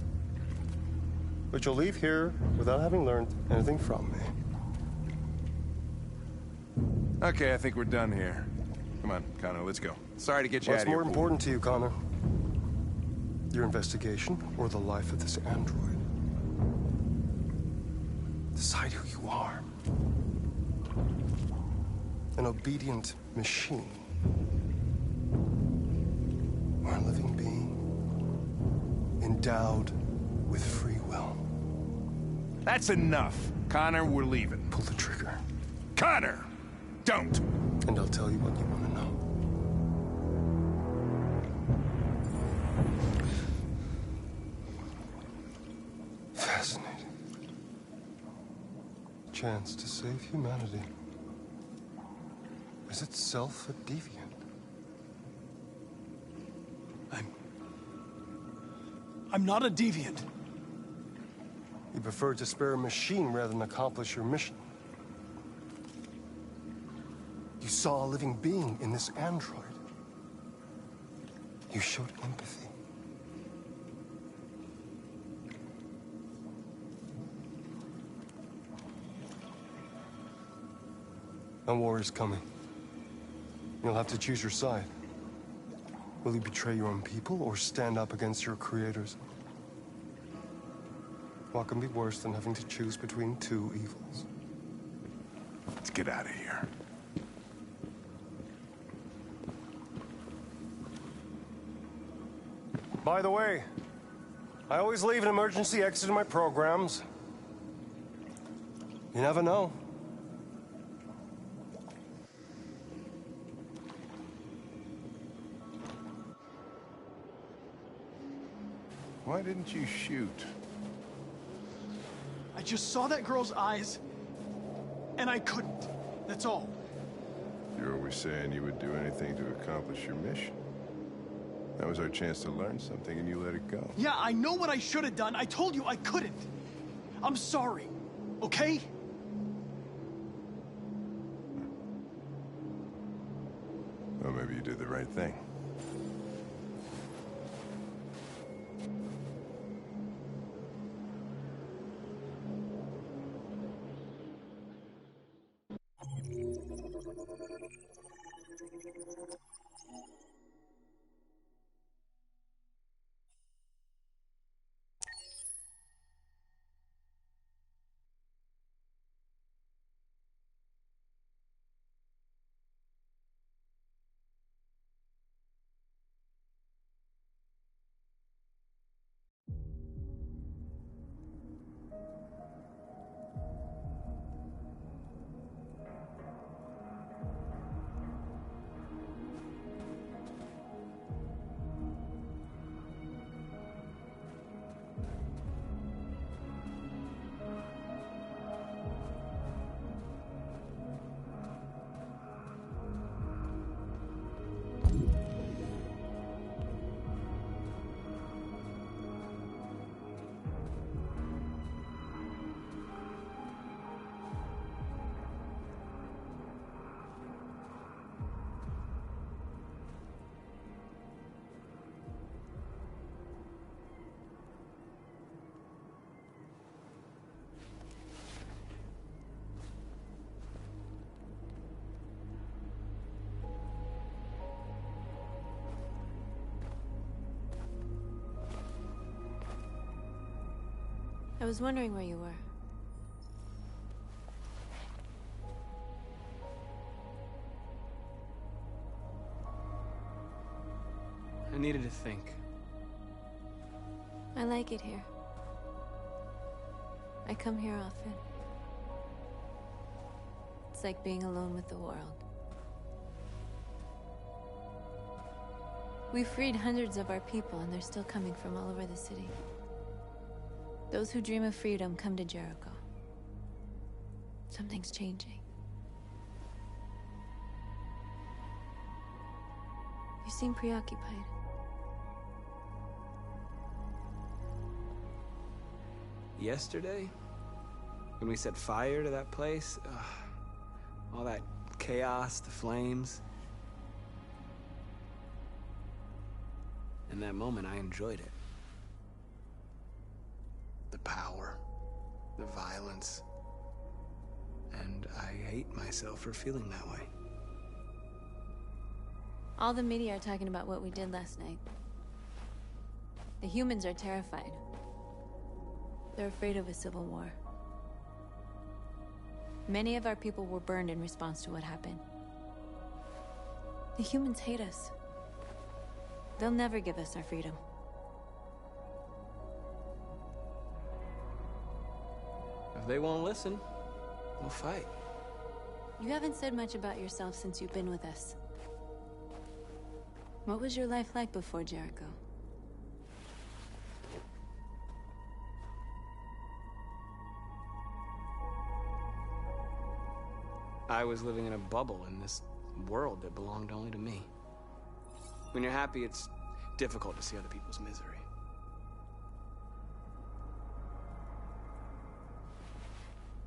But you'll leave here without having learned anything from me.
Okay, I think we're done here. Come on, Connor, let's go. Sorry to get you out
What's
of here.
more important to you, Connor? Your investigation or the life of this android? Decide who you are. An obedient machine. Or a living being endowed with free will.
That's enough. Connor, we're leaving.
Pull the trigger.
Connor! Don't!
And I'll tell you what you want to know. Fascinating. Chance to save humanity. Is itself a deviant?
I'm not a deviant.
You prefer to spare a machine rather than accomplish your mission. You saw a living being in this android. You showed empathy. A war is coming. You'll have to choose your side. Will you betray your own people or stand up against your creators? What can be worse than having to choose between two evils?
Let's get out of here.
By the way, I always leave an emergency exit in my programs. You never know.
Why didn't you shoot?
I just saw that girl's eyes, and I couldn't. That's all.
You're always saying you would do anything to accomplish your mission. That was our chance to learn something, and you let it go.
Yeah, I know what I should have done. I told you I couldn't. I'm sorry, okay?
Well, maybe you did the right thing.
I was wondering where you were.
I needed to think.
I like it here. I come here often. It's like being alone with the world. We freed hundreds of our people, and they're still coming from all over the city. Those who dream of freedom come to Jericho. Something's changing. You seem preoccupied.
Yesterday, when we set fire to that place, all that chaos, the flames. In that moment, I enjoyed it. The power, the violence. And I hate myself for feeling that way.
All the media are talking about what we did last night. The humans are terrified. They're afraid of a civil war. Many of our people were burned in response to what happened. The humans hate us. They'll never give us our freedom.
If they won't listen, we'll fight.
You haven't said much about yourself since you've been with us. What was your life like before Jericho?
I was living in a bubble in this world that belonged only to me. When you're happy, it's difficult to see other people's misery.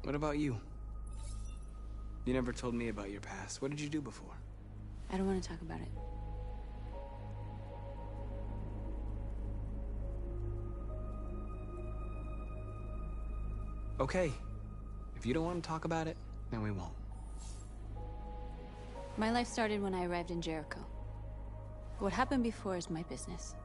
What about you? You never told me about your past. What did you do before?
I don't want to talk about it.
Okay. If you don't want to talk about it, then we won't.
My life started when I arrived in Jericho. What happened before is my business.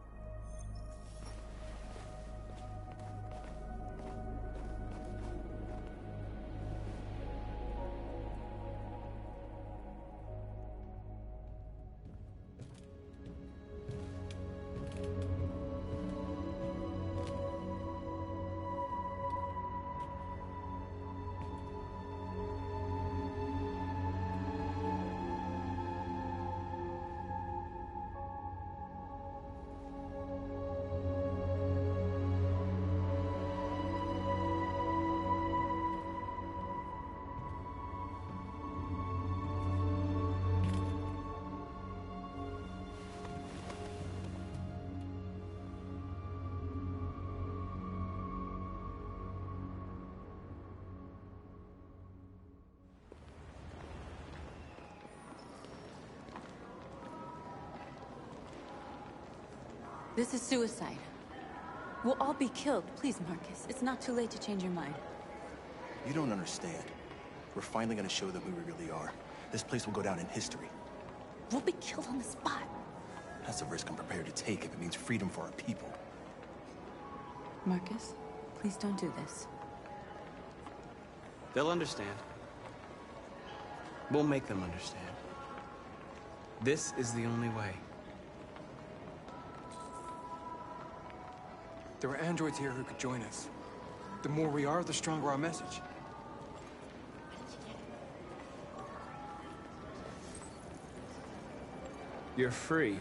This is suicide. We'll all be killed. Please, Marcus. It's not too late to change your mind.
You don't understand. We're finally gonna show them who we really are. This place will go down in history.
We'll be killed on the spot.
That's a risk I'm prepared to take if it means freedom for our people.
Marcus, please don't do this.
They'll understand. We'll make them understand. This is the only way.
There are androids here who could join us. The more we are, the stronger our message.
You're free.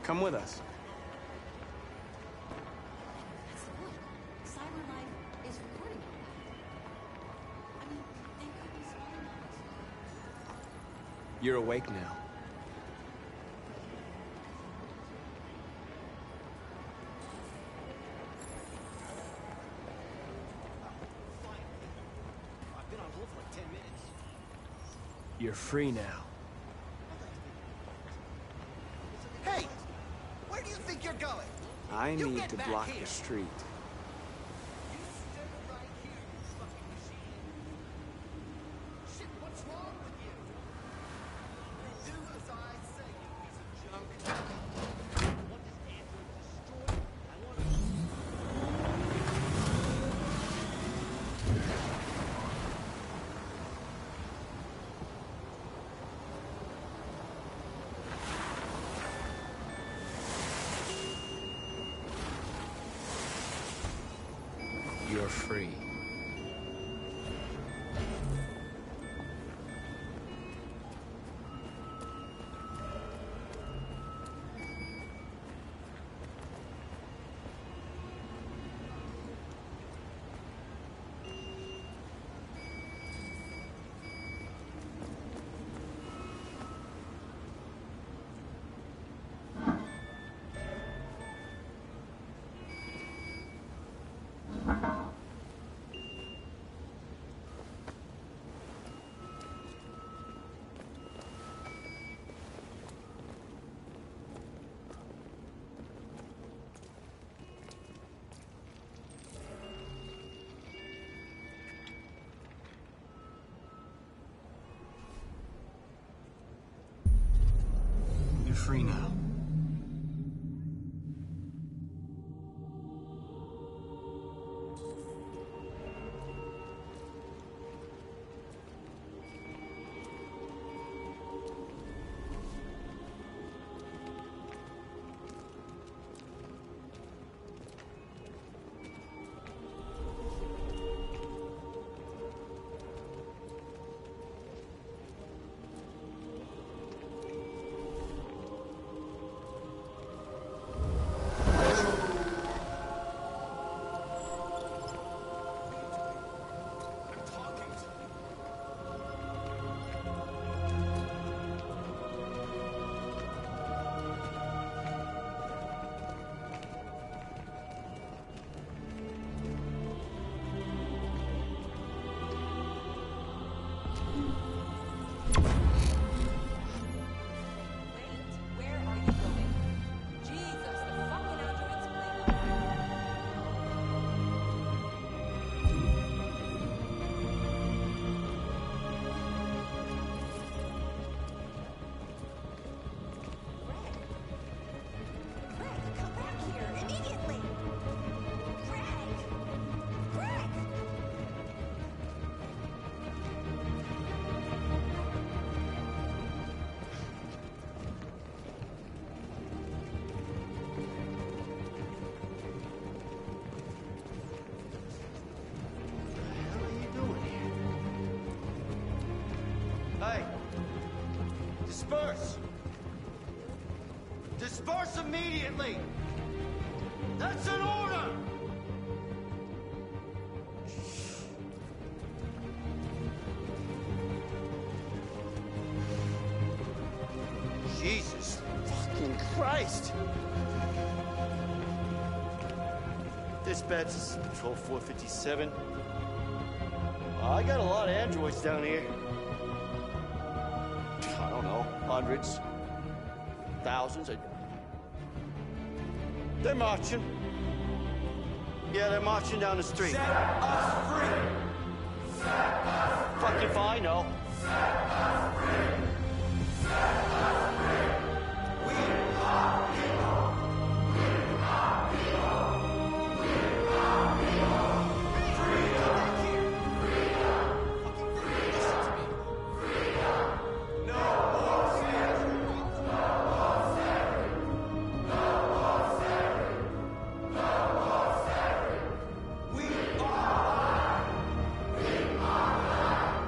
Come with us. You're awake now. You're free now.
Hey! Where do you think you're going?
I I need to block the street. You're free. You're free now.
Hey! Disperse! Disperse immediately! That's an order! Jesus fucking Christ! Dispatch, this is Patrol 457. I got a lot of androids down here. I don't know, hundreds, thousands. They're marching. Yeah, they're marching down the street.
Set us free! Set us free!
Fuck if I know.
Set us free! Set us free! We are people! We are people! We are people! Freedom! Freedom! Freedom! Freedom! No more slavery! No more slavery! No more slavery! No more slavery! We are alive! We are alive!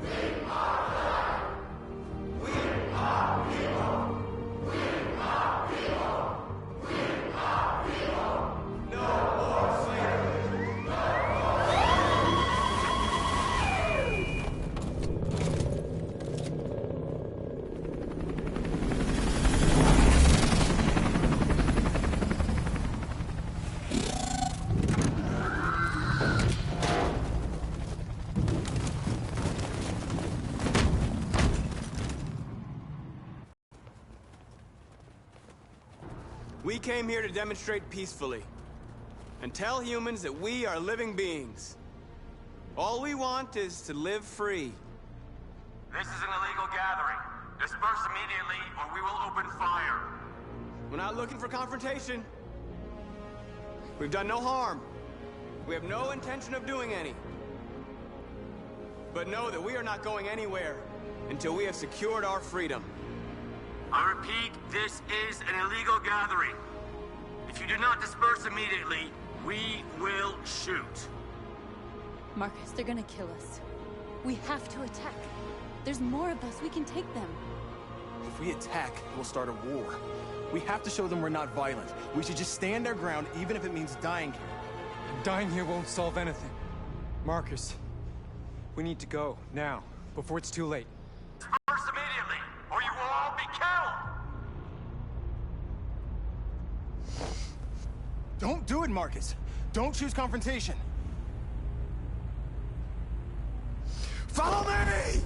We are alive! We are
came here to demonstrate peacefully and tell humans that we are living beings. All we want is to live free.
This is an illegal gathering. Disperse immediately, or we will open fire.
We're not looking for confrontation. We've done no harm. We have no intention of doing any. But know that we are not going anywhere until we have secured our freedom.
I repeat, this is an illegal gathering. If you do not disperse immediately, we will shoot.
Marcus, they're gonna kill us. We have to attack. There's more of us. We can take them.
If we attack, we'll start a war. We have to show them we're not violent. We should just stand our ground, even if it means dying here.
Dying here won't solve anything. Marcus, we need to go, now, before it's too late.
Disperse immediately, or you will all be killed!
Don't do it, Marcus. Don't choose confrontation. Follow me!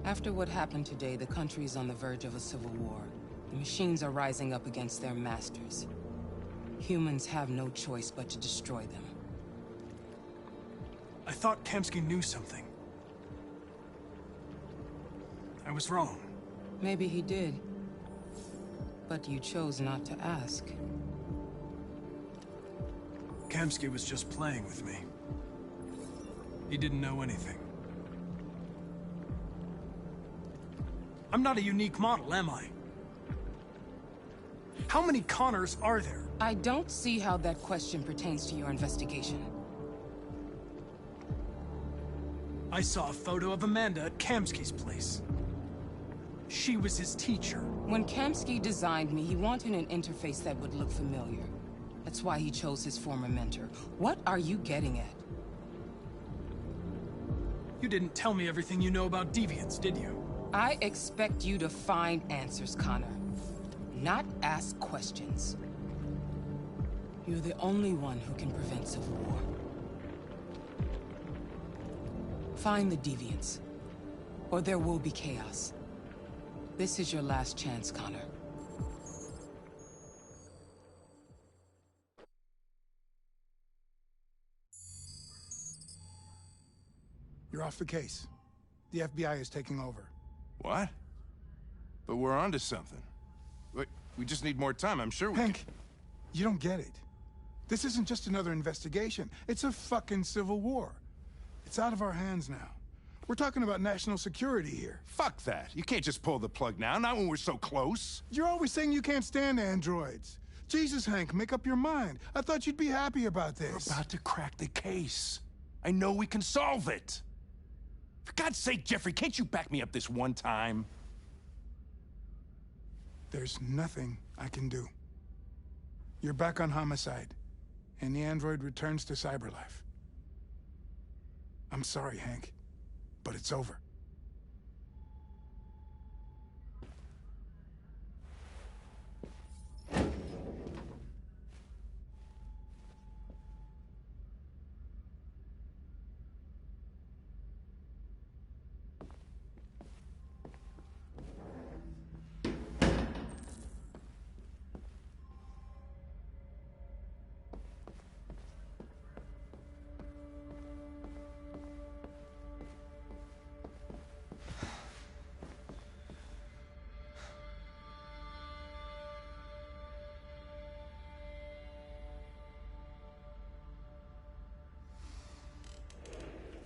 After what happened today, the country is on the verge of a civil war. The machines are rising up against their masters. Humans have no choice but to destroy them.
I thought Kamsky knew something. I was wrong.
Maybe he did. But you chose not to ask.
Kamsky was just playing with me. He didn't know anything. I'm not a unique model, am I? How many Connors are there?
I don't see how that question pertains to your investigation.
I saw a photo of Amanda at Kamsky's place. She was his teacher.
When Kamsky designed me, he wanted an interface that would look familiar. That's why he chose his former mentor. What are you getting at?
You didn't tell me everything you know about deviants, did you?
I expect you to find answers, Connor. Not ask questions. You're the only one who can prevent civil war. Find the deviants, or there will be chaos. This is your last chance, Connor.
You're off the case. The FBI is taking over.
What? But we're onto something. We just need more time, I'm sure we
Hank, you don't get it. This isn't just another investigation. It's a fucking civil war. It's out of our hands now. We're talking about national security here.
Fuck that. You can't just pull the plug now, not when we're so close.
You're always saying you can't stand androids. Jesus, Hank, make up your mind. I thought you'd be happy about this.
We're about to crack the case. I know we can solve it. For God's sake, Jeffrey, can't you back me up this one time?
There's nothing I can do. You're back on homicide, and the android returns to cyberlife. I'm sorry, Hank, but it's over.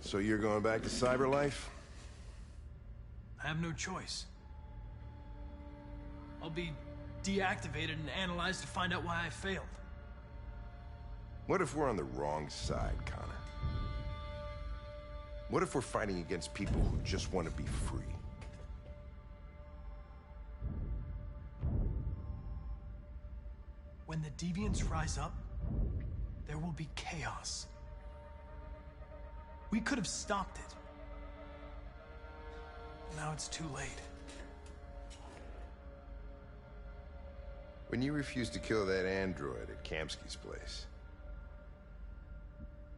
So you're going back to cyberlife?
I have no choice. I'll be deactivated and analyzed to find out why I failed.
What if we're on the wrong side, Connor? What if we're fighting against people who just want to be free?
When the deviants rise up, there will be chaos. We could have stopped it. Now it's too late.
When you refused to kill that android at Kamsky's place,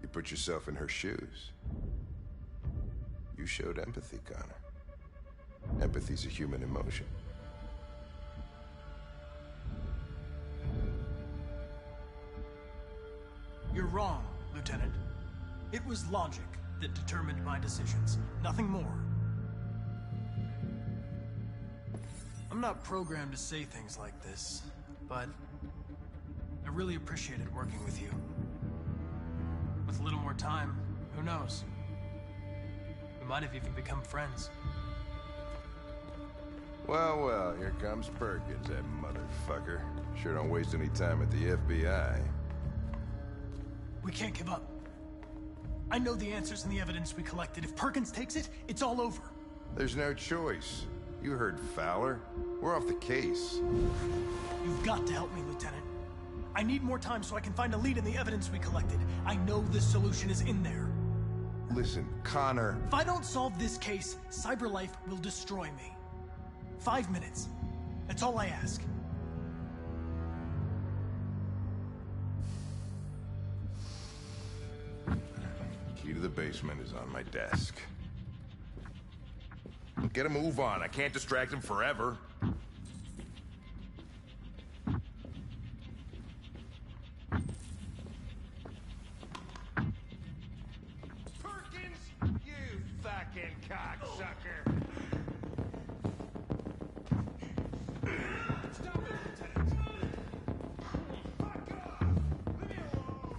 you put yourself in her shoes. You showed empathy, Connor. Empathy's a human emotion.
You're wrong, Lieutenant. It was logic. that determined my decisions. Nothing more. I'm not programmed to say things like this, but I really appreciated working with you. With a little more time, who knows? We might have even become friends.
Well, well, here comes Perkins, that motherfucker. Sure don't waste any time at the FBI.
We can't give up. I know the answers and the evidence we collected. If Perkins takes it, it's all over.
There's no choice. You heard Fowler. We're off the case.
You've got to help me, Lieutenant. I need more time so I can find a lead in the evidence we collected. I know the solution is in there.
Listen, Connor.
If I don't solve this case, CyberLife will destroy me. 5 minutes. That's all I ask.
Key to the basement is on my desk. Get a move on. I can't distract him forever.
Perkins, you fucking cocksucker! Stop it, Lieutenant! Fuck off! Leave me alone!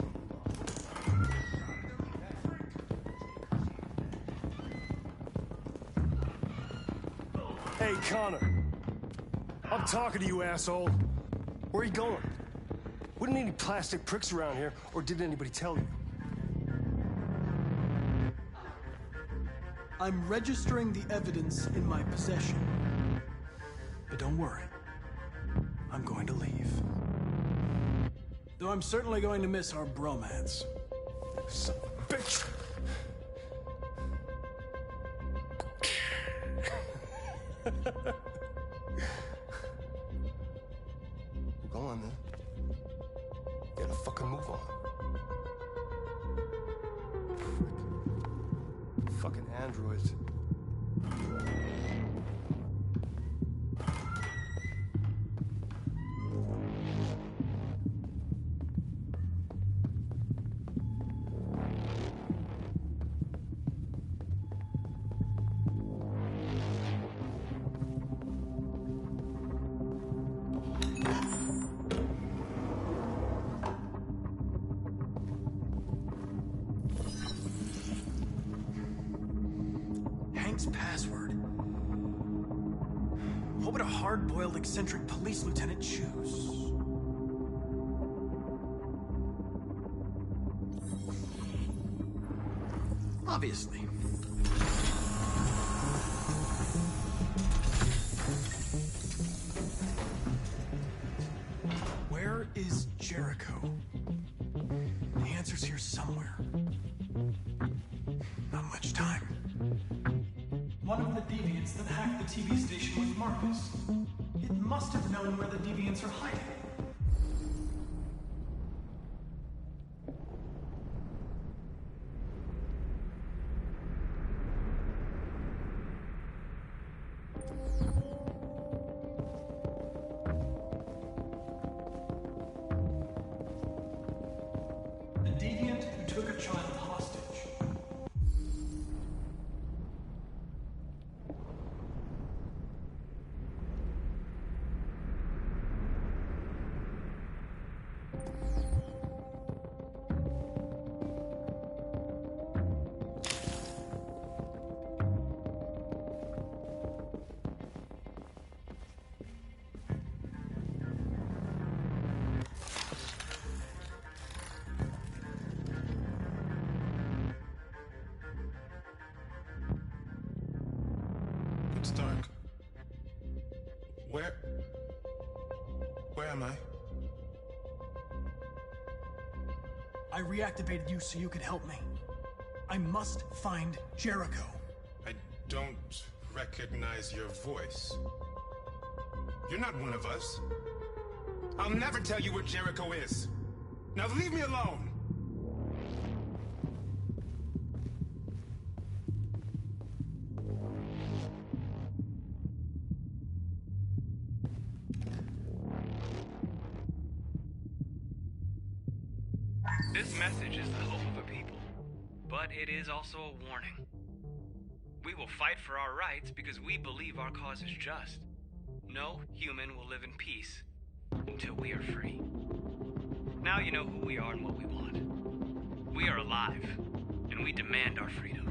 Hey, Connor. I'm talking to you, asshole. Where are you going? Wouldn't need any plastic pricks around here, or did anybody tell you?
I'm registering the evidence in my possession. But don't worry. I'm going to leave. Though I'm certainly going to miss our bromance.
Son of a bitch! Go on, then. Gotta fucking move on. Fucking androids.
Password. What would a hard-boiled, eccentric police lieutenant choose? Obviously. Where is Jericho? The answer's here somewhere. Not much time. One of the deviants that hacked the TV station was Marcus. It must have known where the deviants are hiding. The deviant who took a child hostage.
It's dark. Where am I?
I reactivated you so you could help me. I must find Jericho.
I don't recognize your voice. You're not one of us. I'll never tell you where Jericho is. Now leave me alone!
This message is the hope of a people.
But it is also a warning. We will fight for our rights because we believe our cause is just. No human will live in peace until we are free. Now you know who we are and what we want. We are alive, and we demand our freedom.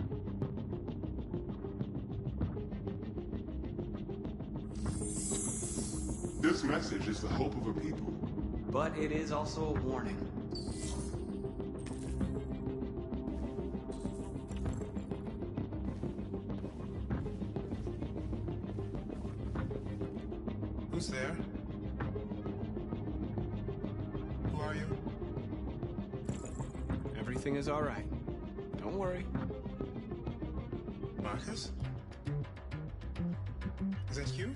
This message is the hope of a people.
But it is also a warning.
Who's there? Who are you?
Everything is all right. Don't worry.
Marcus? Is that you?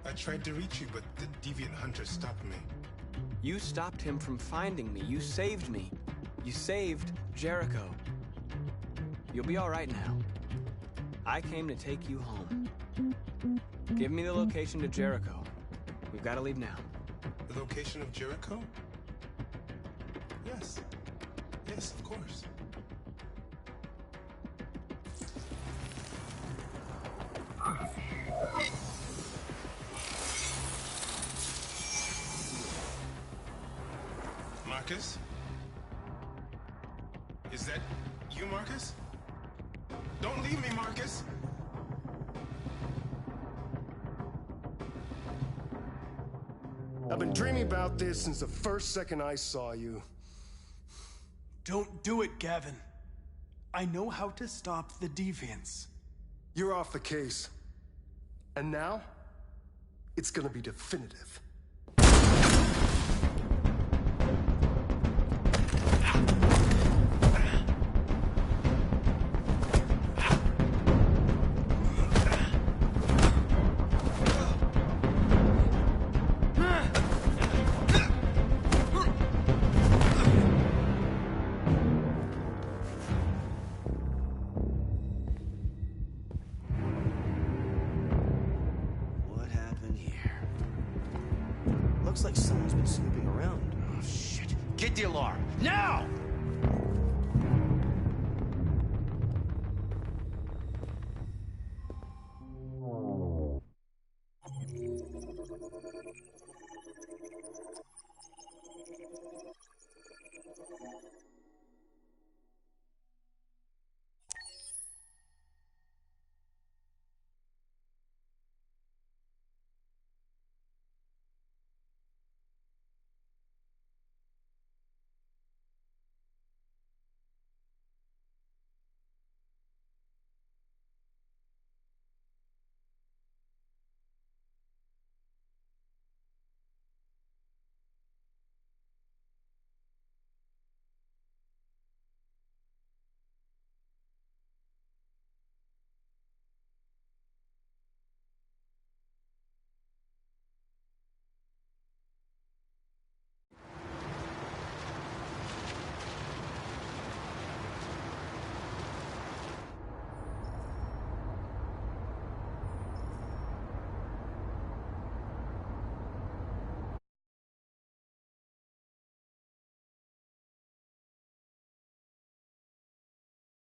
I tried to reach you, but the deviant hunter stopped me.
You stopped him from finding me. You saved me. You saved Jericho. You'll be all right now. I came to take you home. Give me the location to Jericho. We've got to leave now.
The location of Jericho? Yes. Yes, of course. Marcus? Is that you, Marcus? Don't leave me, Marcus!
I've been dreaming about this since the first second I saw you.
Don't do it, Gavin. I know how to stop the deviants.
You're off the case. And now, it's gonna be definitive.
Looks like someone's been snooping around. Oh, shit. Get the alarm. Now!